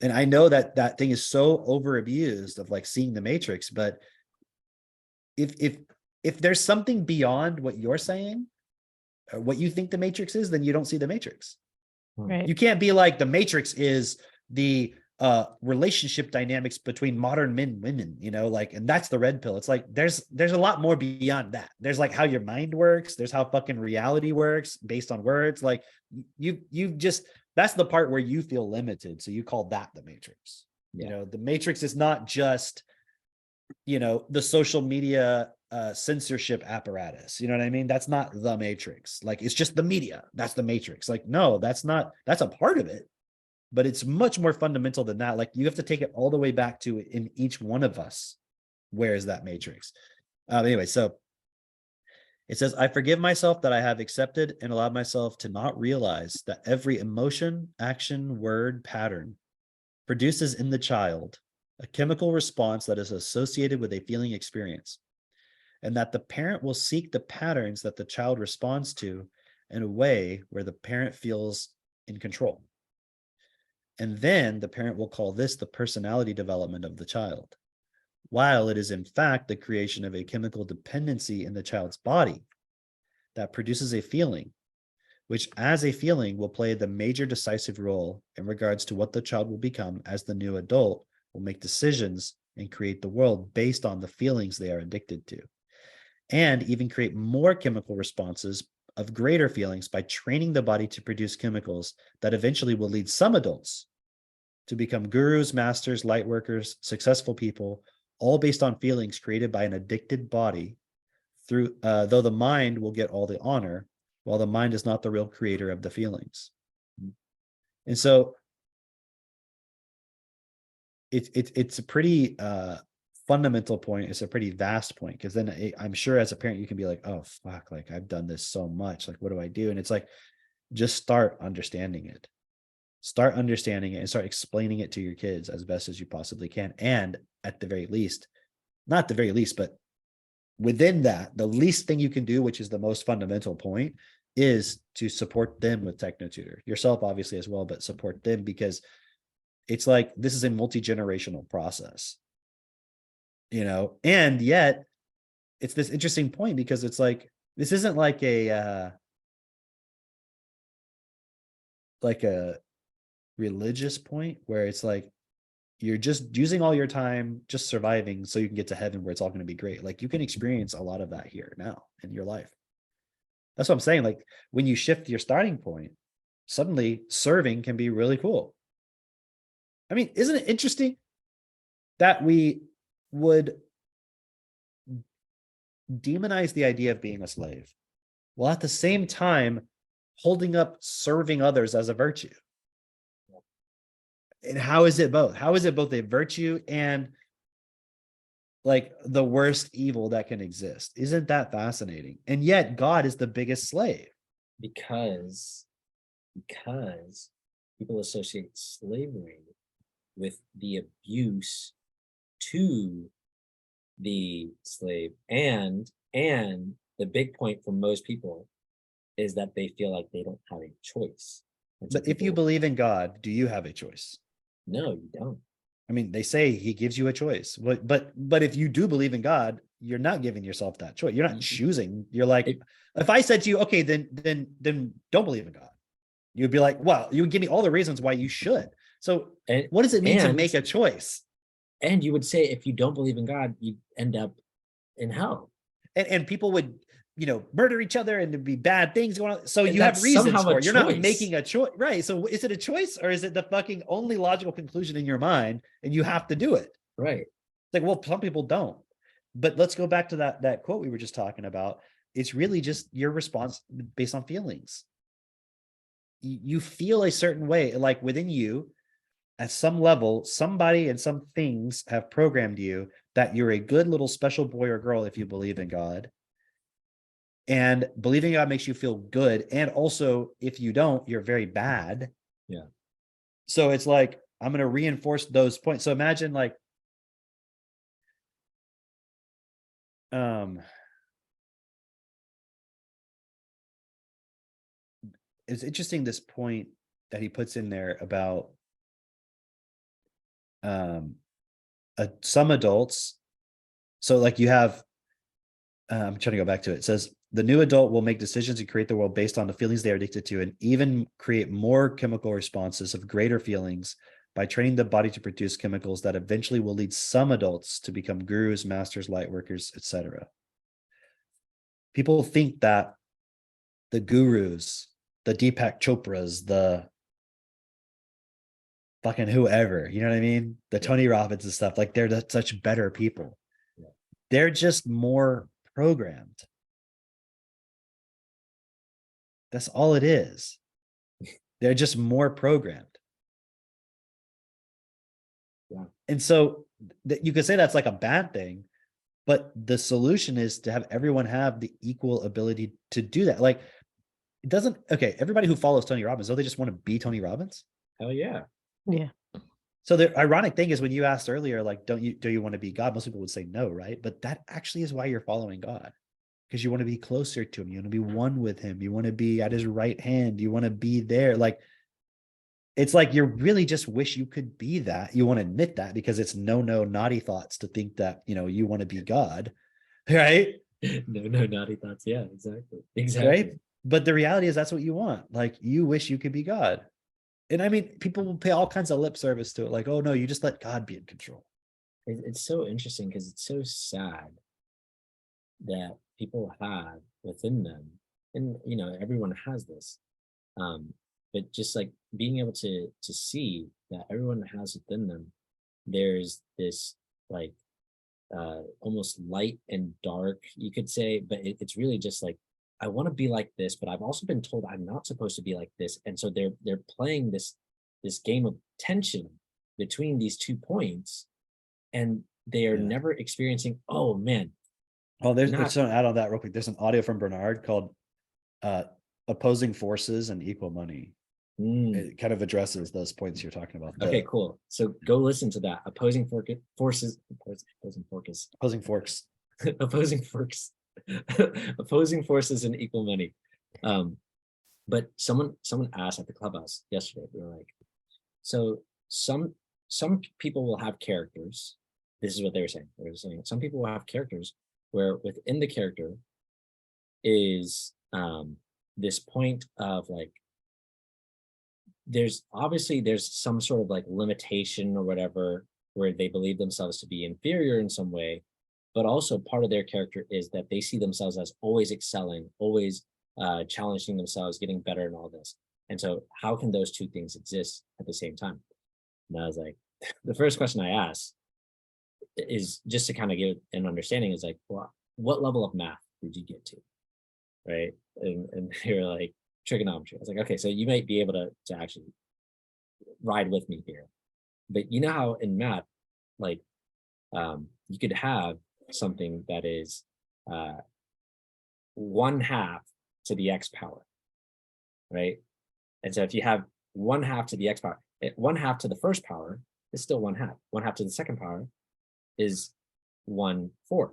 And I know that thing is so over abused of like seeing the matrix, but if there's something beyond what you're saying or what you think the matrix is, then you don't see the matrix. Right. You can't be like the matrix is the relationship dynamics between modern men and women, like, and that's the red pill. It's like there's a lot more beyond that. There's like how your mind works, there's how fucking reality works based on words. Like you just, that's the part where you feel limited, so you call that the matrix. The matrix is not just the social media censorship apparatus. You know what I mean? That's not the matrix. Like it's just the media, that's the matrix. Like no, that's a part of it, but it's much more fundamental than that. Like you have to take it all the way back to in each one of us. Where is that matrix? Anyway, so it says, I forgive myself that I have accepted and allowed myself to not realize that every emotion, action, word, pattern produces in the child a chemical response that is associated with a feeling experience, and that the parent will seek the patterns that the child responds to in a way where the parent feels in control. And then the parent will call this the personality development of the child, while it is in fact the creation of a chemical dependency in the child's body that produces a feeling, which as a feeling will play the major decisive role in regards to what the child will become as the new adult will make decisions and create the world based on the feelings they are addicted to, and even create more chemical responses of greater feelings by training the body to produce chemicals that eventually will lead some adults to become gurus, masters, light workers, successful people, all based on feelings created by an addicted body, through though the mind will get all the honor, while the mind is not the real creator of the feelings. And so it's a pretty fundamental point. It's a pretty vast point, because then I'm sure as a parent you can be like, oh fuck, like I've done this so much, like what do I do? And it's like, just start understanding it. Start understanding it and start explaining it to your kids as best as you possibly can. And at the very least, not the very least, but within that, the least thing you can do, which is the most fundamental point, is to support them with technotutor. Yourself, obviously, as well, but support them, because it's like this is a multi-generational process, and yet it's this interesting point, because it's like this isn't like a religious point where it's like you're just using all your time just surviving so you can get to heaven where it's all going to be great. Like you can experience a lot of that here now in your life. That's what I'm saying. Like when you shift your starting point, suddenly serving can be really cool. I mean, isn't it interesting that we would demonize the idea of being a slave while at the same time holding up serving others as a virtue? And how is it both? How is it both a virtue and like the worst evil that can exist? Isn't that fascinating? And yet God is the biggest slave. Because people associate slavery with the abuse to the slave, and the big point for most people is that they feel like they don't have a choice. But if you believe in God, do you have a choice? No, you don't. I mean, they say he gives you a choice, but if you do believe in God, you're not giving yourself that choice. You're not choosing. You're like, if I said to you, okay, then don't believe in God, you'd be like, well, you would give me all the reasons why you should. So what does it mean to make a choice? And you would say, if you don't believe in God, you end up in hell. And people would, murder each other and there'd be bad things going on. So you have reasons for it. You're not making a choice, right? So is it a choice, or is it the fucking only logical conclusion in your mind and you have to do it? Right. Like, well, some people don't. But let's go back to that quote we were just talking about. It's really just your response based on feelings. You feel a certain way, like within you, at some level, somebody and some things have programmed you that you're a good little special boy or girl if you believe in God. And believing in God makes you feel good. And also, if you don't, you're very bad. Yeah. So it's like, I'm going to reinforce those points. So imagine like, it's interesting, this point that he puts in there about some adults. So like you have, I'm trying to go back to it. It says, the new adult will make decisions and create the world based on the feelings they are addicted to, and even create more chemical responses of greater feelings by training the body to produce chemicals that eventually will lead some adults to become gurus, masters, light workers, etc. People think that the gurus, the Deepak Chopras, the fucking whoever, you know what I mean? The Tony Robbins and stuff, like they're such better people. Yeah. They're just more programmed. That's all it is. They're just more programmed. Yeah. And so you could say that's like a bad thing, but the solution is to have everyone have the equal ability to do that. Like it doesn't, okay, everybody who follows Tony Robbins, don't they just want to be Tony Robbins? Hell yeah. Yeah. So the ironic thing is, when you asked earlier, like, do you want to be God? Most people would say no, right? But that actually is why you're following God. Because you want to be closer to him. You want to be one with him. You want to be at his right hand. You want to be there. Like, it's like you really just wish you could be that. You want to admit that because it's no naughty thoughts to think that, you want to be God, right? No naughty thoughts. Yeah, exactly. Right? But the reality is that's what you want. Like, you wish you could be God. And I mean, people will pay all kinds of lip service to it. Like, oh no, you just let God be in control. It's so interesting because it's so sad that people have within them, and everyone has this, but just like being able to see that everyone has within them, there's this like almost light and dark, you could say, but it's really just like, I want to be like this, but I've also been told I'm not supposed to be like this, and so they're playing this game of tension between these 2 points, and they are never experiencing, oh man. Oh, there's an add on that real quick. There's an audio from Bernard called Opposing Forces and Equal Money. It kind of addresses those points you're talking about. Okay, cool. So go listen to that. Opposing forces, opposing forces, Opposing forks. opposing forks, opposing forces in equal money. But someone asked at the clubhouse yesterday. They were like, so some people will have characters. This is what they were saying. They were saying some people will have characters where within the character is this point of like, there's some sort of like limitation or whatever where they believe themselves to be inferior in some way, but also part of their character is that they see themselves as always excelling, always challenging themselves, getting better and all this. And so how can those two things exist at the same time? And I was like, the first question I asked is just to kind of give an understanding is like, well, what level of math did you get to? Right. And they were like, trigonometry. I was like, okay, so you might be able to actually ride with me here. But you know how in math, like you could have something that is 1/2 to the x power, right? And so if you have 1/2 to the x power, 1/2 to the first power is still 1/2. 1/2 to the second power is 1/4.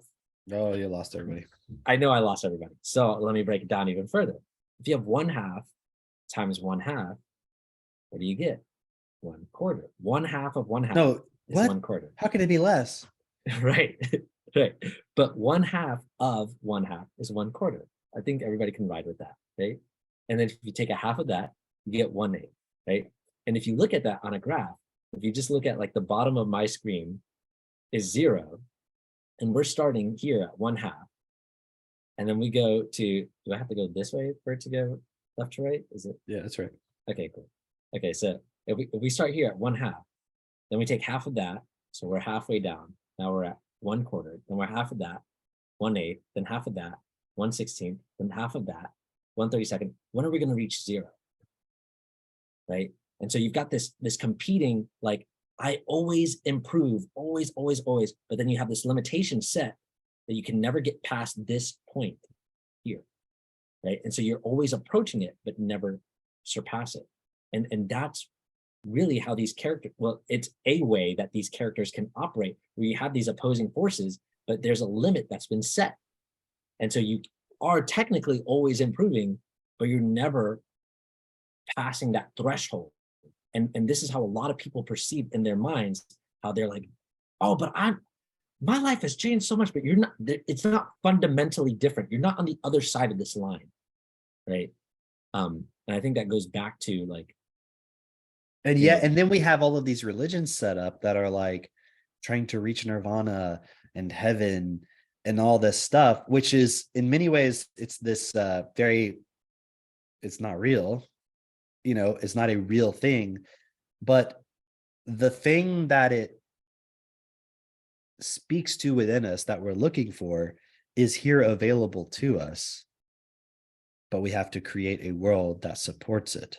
Oh, you lost everybody. I know I lost everybody. So let me break it down even further. If you have 1/2 times 1/2, what do you get? 1/4. 1/2 of 1/2 No, is what? 1/4. How can it be less? Right. Right. But 1/2 of 1/2 is 1/4. I think everybody can ride with that, right? And then if you take a half of that, you get 1/8, right? And if you look at that on a graph, if you just look at like the bottom of my screen is 0, and we're starting here at 1/2. And then we go to, do I have to go this way for it to go left to right? Is it? Yeah, that's right. Okay, cool. Okay, so if we start here at 1/2, then we take half of that. So we're halfway down. Now we're at 1/4. Then we're half of that, 1/8, then half of that, 1/16, then half of that, 1/32. When are we going to reach 0? Right. And so you've got this competing, like, I always improve, always, always, always. But then you have this limitation set that you can never get past this point here, right? And so you're always approaching it, but never surpass it. And that's really how these characters, well, it's a way that these characters can operate, where you have these opposing forces, but there's a limit that's been set. And so you are technically always improving, but you're never passing that threshold. And this is how a lot of people perceive in their minds, how they're like, oh, but my life has changed so much, but you're not, it's not fundamentally different. You're not on the other side of this line, right? And I think that goes back to like, and yeah, and then we have all of these religions set up that are like trying to reach nirvana and heaven and all this stuff, which is in many ways, it's this it's not real, it's not a real thing. But the thing that it speaks to within us that we're looking for is here available to us, but we have to create a world that supports it.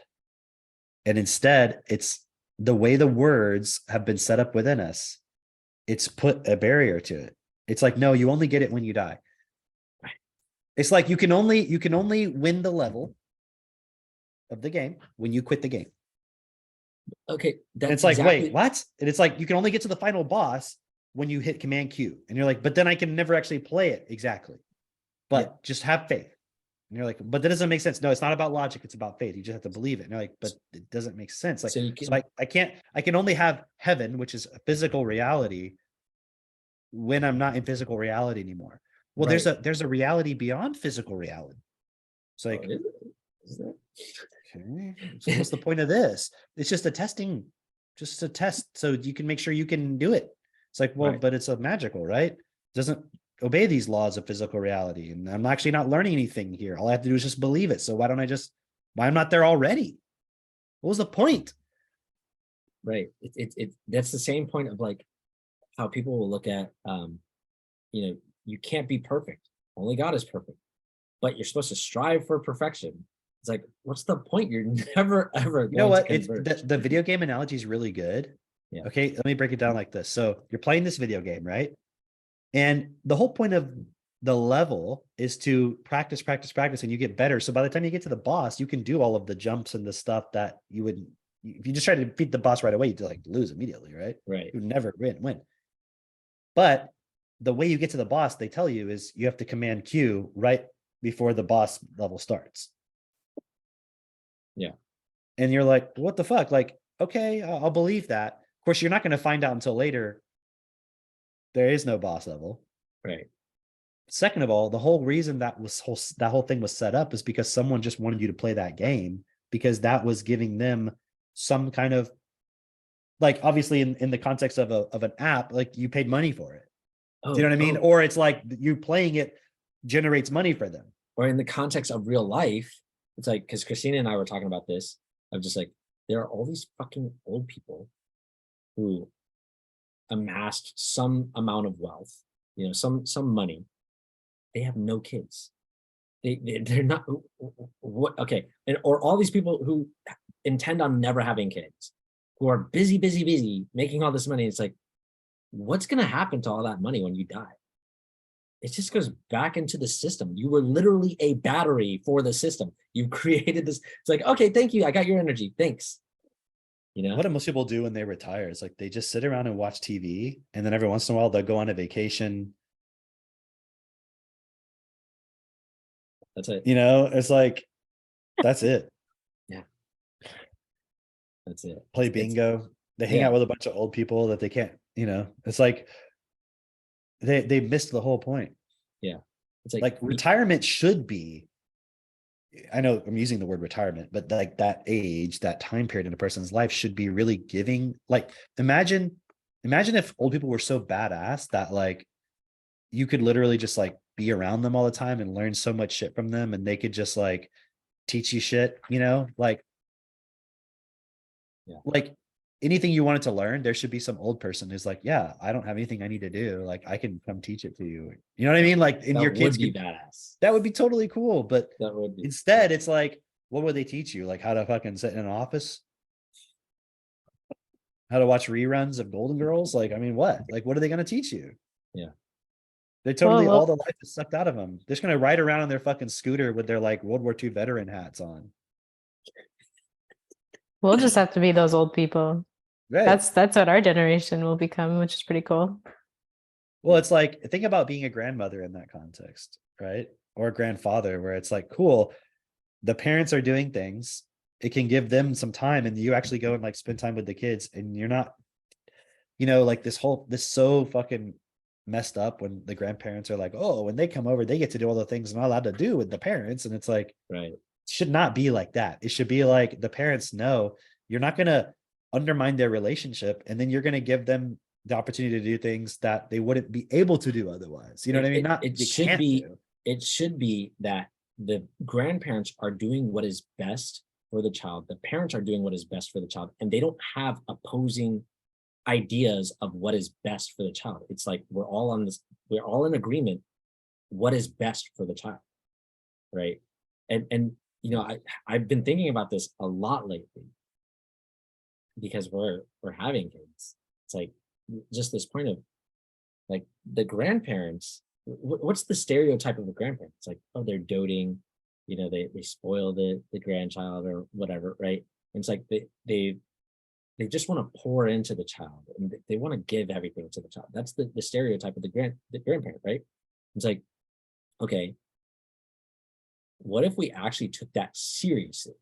And instead, it's the way the words have been set up within us. It's put a barrier to it. It's like, no, you only get it when you die. It's like you can only win the level of the game when you quit the game. Okay, and it's like, wait, what? And it's like you can only get to the final boss when you hit Command Q. And you're like, but then I can never actually play it exactly. But just have faith. And you're like, but that doesn't make sense. No, it's not about logic. It's about faith. You just have to believe it. And you're like, but it doesn't make sense. Like, so I can only have heaven, which is a physical reality, when I'm not in physical reality anymore. Well, right. there's a reality beyond physical reality. It's like, is that? Okay. So what's the point of this? It's just a test so you can make sure you can do it. It's like, well, but it's a magical, right? It doesn't obey these laws of physical reality. And I'm actually not learning anything here. All I have to do is just believe it. So why I'm not there already? What was the point? Right. That's the same point of like how people will look at, you can't be perfect. Only God is perfect, but you're supposed to strive for perfection. It's like, what's the point? You're never, ever going to converge. It's the video game analogy is really good. Yeah. Okay, let me break it down like this. So you're playing this video game, right? And the whole point of the level is to practice, practice, practice, and you get better. So by the time you get to the boss, you can do all of the jumps and the stuff that you would, if you just try to defeat the boss right away, you'd like lose immediately, right? Right. You'd never win. But the way you get to the boss, they tell you, is you have to command Q right before the boss level starts. Yeah. And you're like, what the fuck? Like, okay, I'll believe that. Of course, you're not going to find out until later. There is no boss level. Right. Second of all, the whole reason that whole thing was set up is because someone just wanted you to play that game, because that was giving them some kind of, like, obviously in the context of an app, like you paid money for it. Oh, Do you know what I mean? oh. Or it's like you playing it generates money for them. Or in the context of real life, it's like, because Christina and I were talking about this, I'm just like, there are all these fucking old people who amassed some amount of wealth, you know, some money. They have no kids. They're not what okay, and or all these people who intend on never having kids, who are busy making all this money. It's like, what's gonna happen to all that money when you die? It just goes back into the system. You were literally a battery for the system. You created this. It's like, okay, thank you. I got your energy. Thanks. You know What do most people do when they retire? It's like they just sit around and watch TV, and then every once in a while they'll go on a vacation. that's it. You know, it's like, that's it. That's it. Play It's- bingo. They hang yeah. out with a bunch of old people that they can't, you know, it's like they missed the whole point. It's Like retirement should be, I know I'm using the word retirement, but like that age, that time period in a person's life should be really giving. Like, imagine if old people were so badass that like you could literally just like be around them all the time and learn so much shit from them, and they could just like teach you shit, you know, like Yeah. like anything you wanted to learn, there should be some old person who's like, yeah, I don't have anything I need to do, like I can come teach it to you. You know what I mean? Like, and that your would kids be could, badass. that would be totally cool. But That would be. instead, it's like, what would they teach you? Like how to fucking sit in an office? How to watch reruns of Golden Girls? Like, I mean, what? Like, what are they going to teach you? Yeah. They totally, Well, all the life is sucked out of them. They're just going to ride around on their fucking scooter with their like World War II veteran hats on. we'll just have to be those old people. Right. That's what our generation will become, which is pretty cool. Well, it's like, think about being a grandmother in that context, right? Or a grandfather, where it's like, cool, the parents are doing things. It can give them some time, and you actually go and like spend time with the kids, and you're not, you know, like this so fucking messed up when the grandparents are like, oh, when they come over, they get to do all the things they're not allowed to do with the parents. And it's like, Right. it should not be like that. It should be like the parents know you're not going to undermine their relationship, and then you're going to give them the opportunity to do things that they wouldn't be able to do otherwise. You know what I mean? Not It you should can't be. do. It should be that the grandparents are doing what is best for the child. The parents are doing what is best for the child, and they don't have opposing ideas of what is best for the child. It's like we're all on this. We're all in agreement. What is best for the child, right? And you know, I've been thinking about this a lot lately because we're having kids. It's like just this point of like the grandparents. What's the stereotype of a grandparent? It's like, oh, they're doting, you know, they spoil the grandchild or whatever, right? And it's like they just want to pour into the child, and they want to give everything to the child. That's the stereotype of the grandparent, right? It's like, okay, what if we actually took that seriously?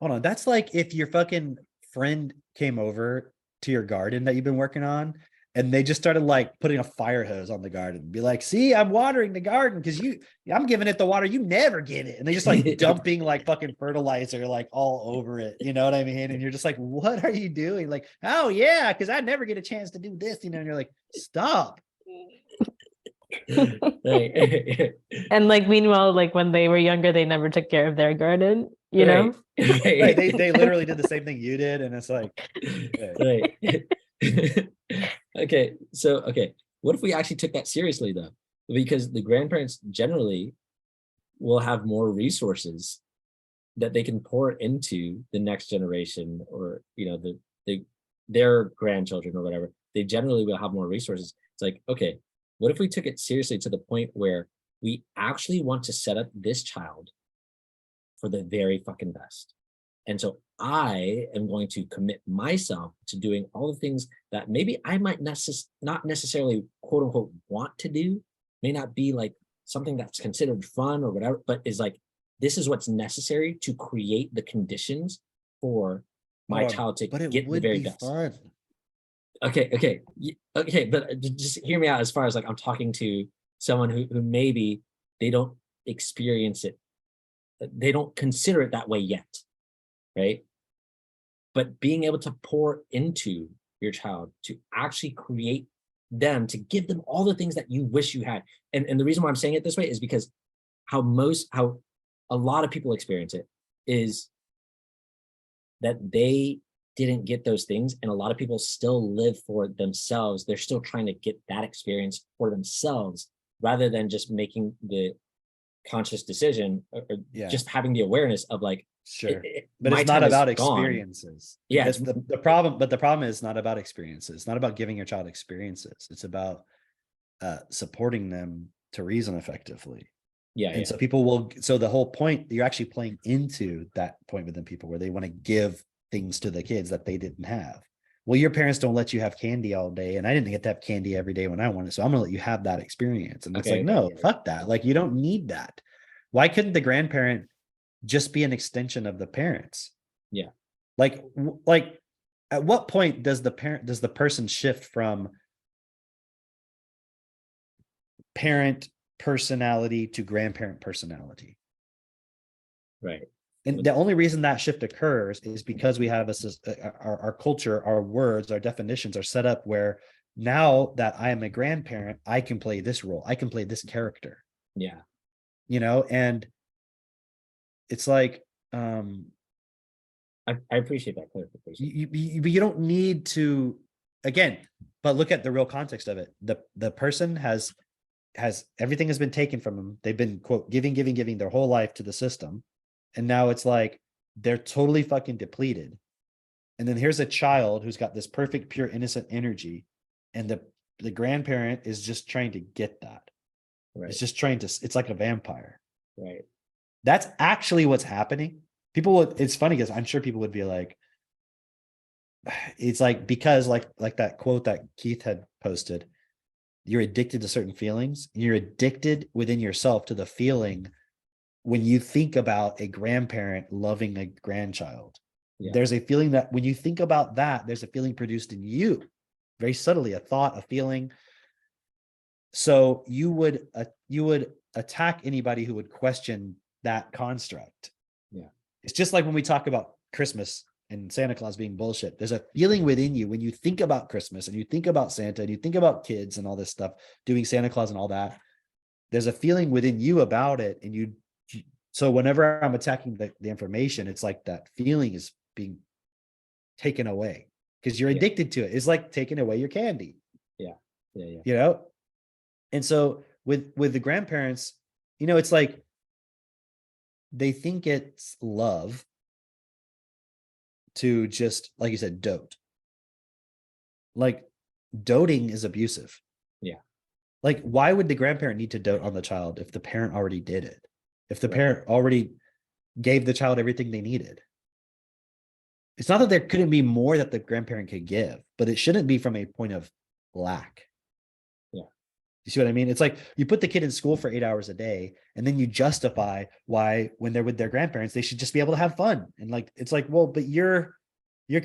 Hold on. That's like if your fucking friend came over to your garden that you've been working on, and they just started like putting a fire hose on the garden. Be like, see, I'm watering the garden because I'm giving it the water you never get it. And they just like dumping like fucking fertilizer like all over it. You know what I mean? And you're just like, what are you doing? Like, oh yeah, because I never get a chance to do this, you know, and you're like, stop. Right. And like meanwhile, like when they were younger, they never took care of their garden, you know? Right. They literally did the same thing you did. And it's like, Right. Okay, what if we actually took that seriously though? Because the grandparents generally will have more resources that they can pour into the next generation, or you know, their grandchildren or whatever. They generally will have more resources. It's like, okay, what if we took it seriously to the point where we actually want to set up this child for the very fucking best. And so I am going to commit myself to doing all the things that maybe I might not necessarily quote unquote want to do, may not be like something that's considered fun or whatever, but is like, this is what's necessary to create the conditions for my child to But it get the would very be best. fun. Okay, but just hear me out as far as like I'm talking to someone who maybe they don't experience it, they don't consider it that way yet, right? But being able to pour into your child to actually create them, to give them all the things that you wish you had. And the reason why I'm saying it this way is because how a lot of people experience it is that they didn't get those things, and a lot of people still live for themselves. They're still trying to get that experience for themselves rather than just making the conscious decision or just having the awareness of like, sure, but it's not about experiences. Yeah, that's the problem. But the problem is not about experiences. It's not about giving your child experiences. It's about supporting them to reason effectively. And so people will, so the whole point, you're actually playing into that point within people where they want to give things to the kids that they didn't have. Well, your parents don't let you have candy all day, and I didn't get to have candy every day when I wanted, so I'm gonna let you have that experience. And it's like, no, fuck that. Like, you don't need that. Why couldn't the grandparent just be an extension of the parents? Yeah. Like at what point does the person shift from parent personality to grandparent personality? Right. And the only reason that shift occurs is because we have our culture, our words, our definitions are set up where now that I am a grandparent, I can play this role. I can play this character. Yeah. You know, and it's like, I appreciate that clarification. You don't need to, again, but look at the real context of it. The person has everything has been taken from them. They've been, quote, giving their whole life to the system. And now it's like they're totally fucking depleted. And then here's a child who's got this perfect, pure, innocent energy. And the grandparent is just trying to get that. Right. It's just trying to, it's like a vampire. Right. That's actually what's happening. People would, it's funny because I'm sure people would be like, it's like, because like that quote that Keith had posted, you're addicted to certain feelings. You're addicted within yourself to the feeling when you think about a grandparent loving a grandchild. There's a feeling that when you think about that, there's a feeling produced in you, very subtly, a thought, a feeling. So you would attack anybody who would question that construct. Yeah. It's just like when we talk about Christmas and Santa Claus being bullshit. There's a feeling within you when you think about Christmas and you think about Santa and you think about kids and all this stuff, doing Santa Claus and all that. There's a feeling within you about it. And so whenever I'm attacking the information, it's like that feeling is being taken away because you're addicted to it. It's like taking away your candy. Yeah. You know? And so with the grandparents, you know, it's like they think it's love to just, like you said, dote. Like doting is abusive. Yeah. Like, why would the grandparent need to dote on the child if the parent already did it? If the parent already gave the child everything they needed? It's not that there couldn't be more that the grandparent could give, but it shouldn't be from a point of lack. Yeah. You see what I mean? It's like you put the kid in school for 8 hours a day, and then you justify why, when they're with their grandparents, they should just be able to have fun. And like, it's like, well, but you're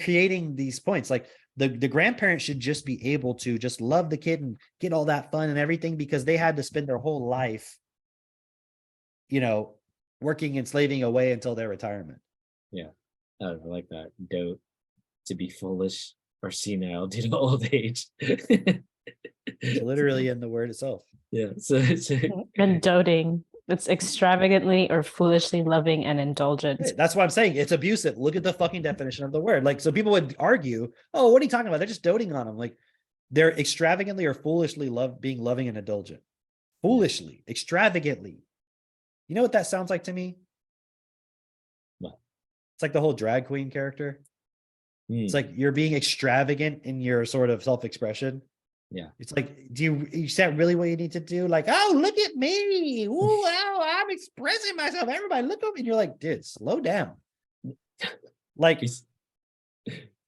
creating these points. Like the grandparent should just be able to just love the kid and get all that fun and everything because they had to spend their whole life, you know, working and slaving away until their retirement. Yeah. I like that. Dote, to be foolish or senile due to old age. It's literally in the word itself. Yeah. So and doting. It's extravagantly or foolishly loving and indulgent. That's what I'm saying. It's abusive. Look at the fucking definition of the word. Like, so people would argue, oh, what are you talking about? They're just doting on them. Like, they're extravagantly or foolishly being loving and indulgent. Foolishly, extravagantly. You know what that sounds like to me? What? It's like the whole drag queen character. It's like you're being extravagant in your sort of self-expression. Yeah. It's like, is that really what you need to do? Like, oh, look at me. Ooh, wow, I'm expressing myself. Everybody look over. And you're like, dude, slow down. Like We,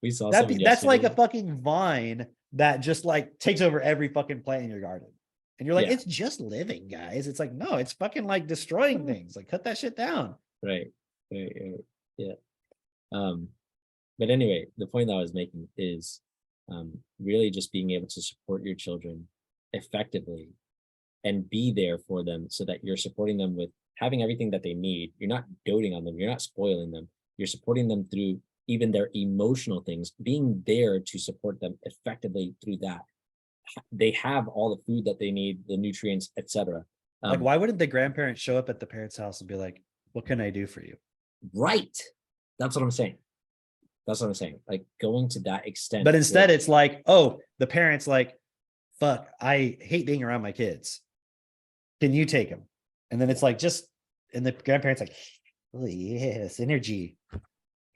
we saw someone that's like a yesterday. fucking vine that just like takes over every fucking plant in your garden. And you're like, Yeah. it's just living, guys. It's like, no, it's fucking like destroying things. Like, cut that shit down. Right. Yeah. But anyway, the point that I was making is really just being able to support your children effectively and be there for them so that you're supporting them with having everything that they need. You're not doting on them, you're not spoiling them. You're supporting them through even their emotional things, being there to support them effectively through that. They have all the food that they need, the nutrients, etc. Like, why wouldn't the grandparents show up at the parents' house and be like, what can I do for you? Right. That's what I'm saying. That's what I'm saying. Like going to that extent. But instead, it's like, oh, the parents like, fuck, I hate being around my kids. Can you take them? And then it's like, and the grandparents like, oh yes, energy.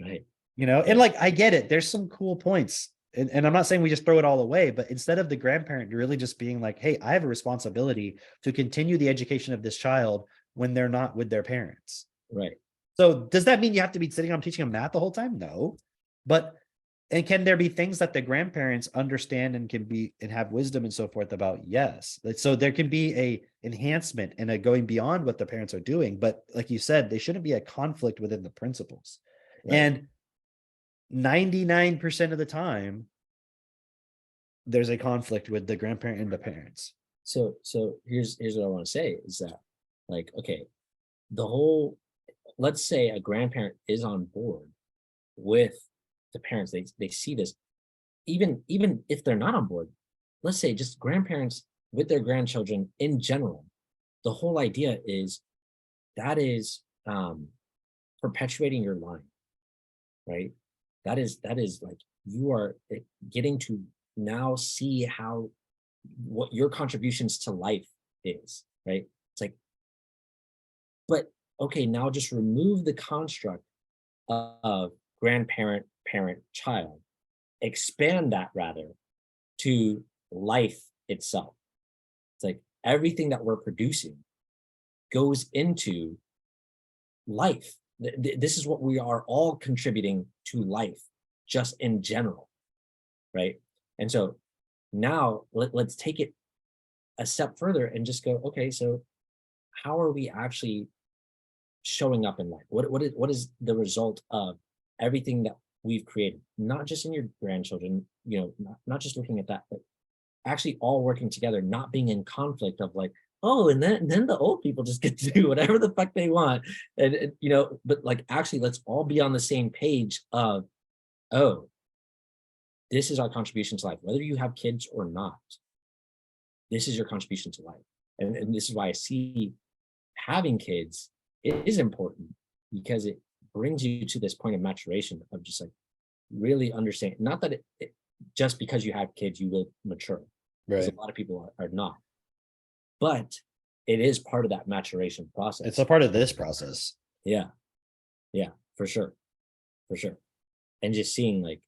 right. And like, I get it. There's some cool points. And I'm not saying we just throw it all away, but instead of the grandparent really just being like, hey, I have a responsibility to continue the education of this child when they're not with their parents. Right. So does that mean you have to be sitting on teaching them math the whole time? No. And can there be things that the grandparents understand and can be and have wisdom and so forth about? Yes. So there can be a enhancement and a going beyond what the parents are doing. But like you said, they shouldn't be a conflict within the principles. Right. And 99% of the time, there's a conflict with the grandparent and the parents. So here's what I want to say is that, like, okay, let's say a grandparent is on board with the parents, they see this, even if they're not on board, let's say just grandparents with their grandchildren in general, the whole idea is that is perpetuating your line, right? That is like you are getting to now see what your contributions to life is, right? It's like, but okay, now just remove the construct of grandparent, parent, child, expand that rather to life itself. It's like everything that we're producing goes into life. This is what we are all contributing to life, just in general, right? And so now let's take it a step further and just go, okay, so how are we actually showing up in life? What is the result of everything that we've created? Not just in your grandchildren, not just looking at that, but actually all working together, not being in conflict of like, oh, and then the old people just get to do whatever the fuck they want. And but like actually let's all be on the same page of, oh, this is our contribution to life, whether you have kids or not. This is your contribution to life. And this is why I see having kids is important, because it brings you to this point of maturation of just like really understanding, not that it just because you have kids, you will mature. Because a lot of people are not. But it is part of that maturation process. It's a part of this process. Yeah, for sure. And just seeing like,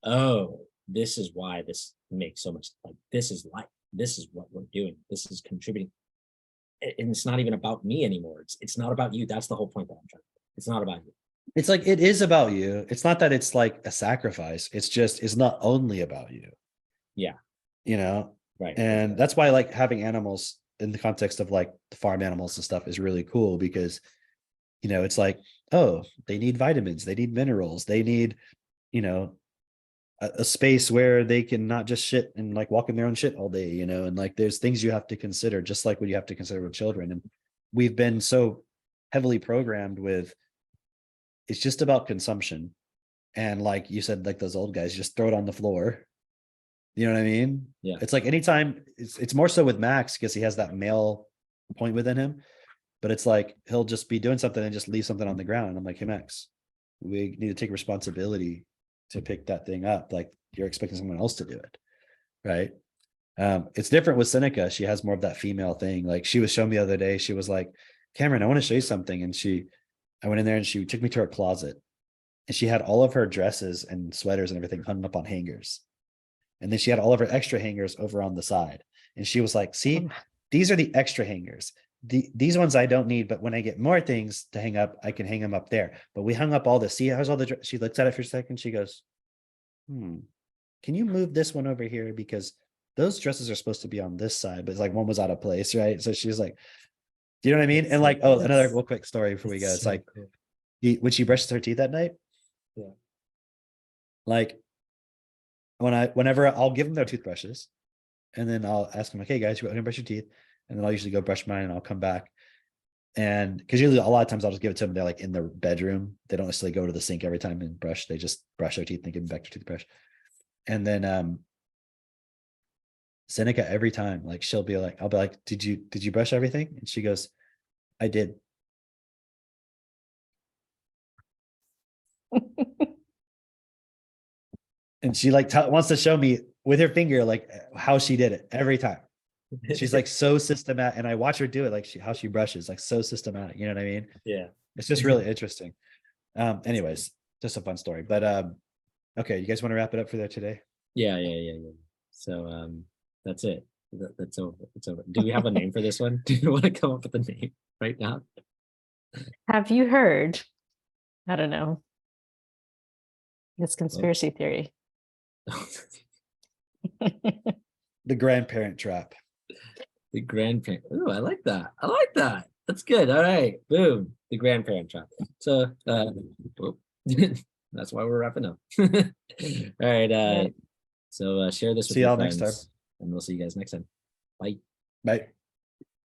oh, this is why this makes so much, like, this is life. This is what we're doing. This is contributing. And it's not even about me anymore. It's not about you. That's the whole point that I'm trying to. It's not about you. It's like, it is about you. It's not that it's like a sacrifice. It's not only about you. Yeah. Right. And that's why like having animals in the context of like the farm animals and stuff is really cool, because, it's like, oh, they need vitamins, they need minerals, they need, a space where they can not just shit and like walk in their own shit all day, and like there's things you have to consider, just like what you have to consider with children. And we've been so heavily programmed with, it's just about consumption. And like you said, like those old guys just throw it on the floor. You know what I mean? Yeah. It's like anytime, it's more so with Max because he has that male point within him, but it's like he'll just be doing something and just leave something on the ground. And I'm like, hey, Max, we need to take responsibility to pick that thing up. Like you're expecting someone else to do it. Right. It's different with Seneca. She has more of that female thing. Like she was showing me the other day, she was like, Cameron, I want to show you something. And I went in there and she took me to her closet and she had all of her dresses and sweaters and everything hung up on hangers. And then she had all of her extra hangers over on the side. And she was like, see, Oh. these are the extra hangers. These ones I don't need, but when I get more things to hang up, I can hang them up there. But we hung up all this. See, how's all the, she looks at it for a second. She goes, can you move this one over here? Because those dresses are supposed to be on this side, but it's like one was out of place, right? So she was like, do you know what I mean? And like, oh, another real quick story before we go. It's like, when she brushes her teeth that night, Yeah. like whenever I'll give them their toothbrushes, and then I'll ask them, like, hey guys, you want to brush your teeth? And then I'll usually go brush mine and I'll come back. And because usually a lot of times I'll just give it to them. They're like in their bedroom. They don't necessarily go to the sink every time and brush. They just brush their teeth and give them back their toothbrush. And then Seneca, every time, like she'll be like, I'll be like, did you brush everything? And she goes, I did. And she like wants to show me with her finger like how she did it every time. She's like so systematic, and I watch her do it, like how she brushes, like so systematic. You know what I mean? Yeah. It's just really interesting. Anyways, just a fun story. But okay, you guys want to wrap it up for there today? Yeah. So that's it. That's over. It's over. Do we have a name for this one? Do you want to come up with a name right now? Have you heard? I don't know. This conspiracy theory. The grandparent trap. The grandparent. Oh, I like that. I like that. That's good. All right. Boom. The grandparent trap. So whoop. That's why we're wrapping up. All right. Yeah. So share this with See your y'all next friends, time. and we'll see you guys next time. Bye. Bye.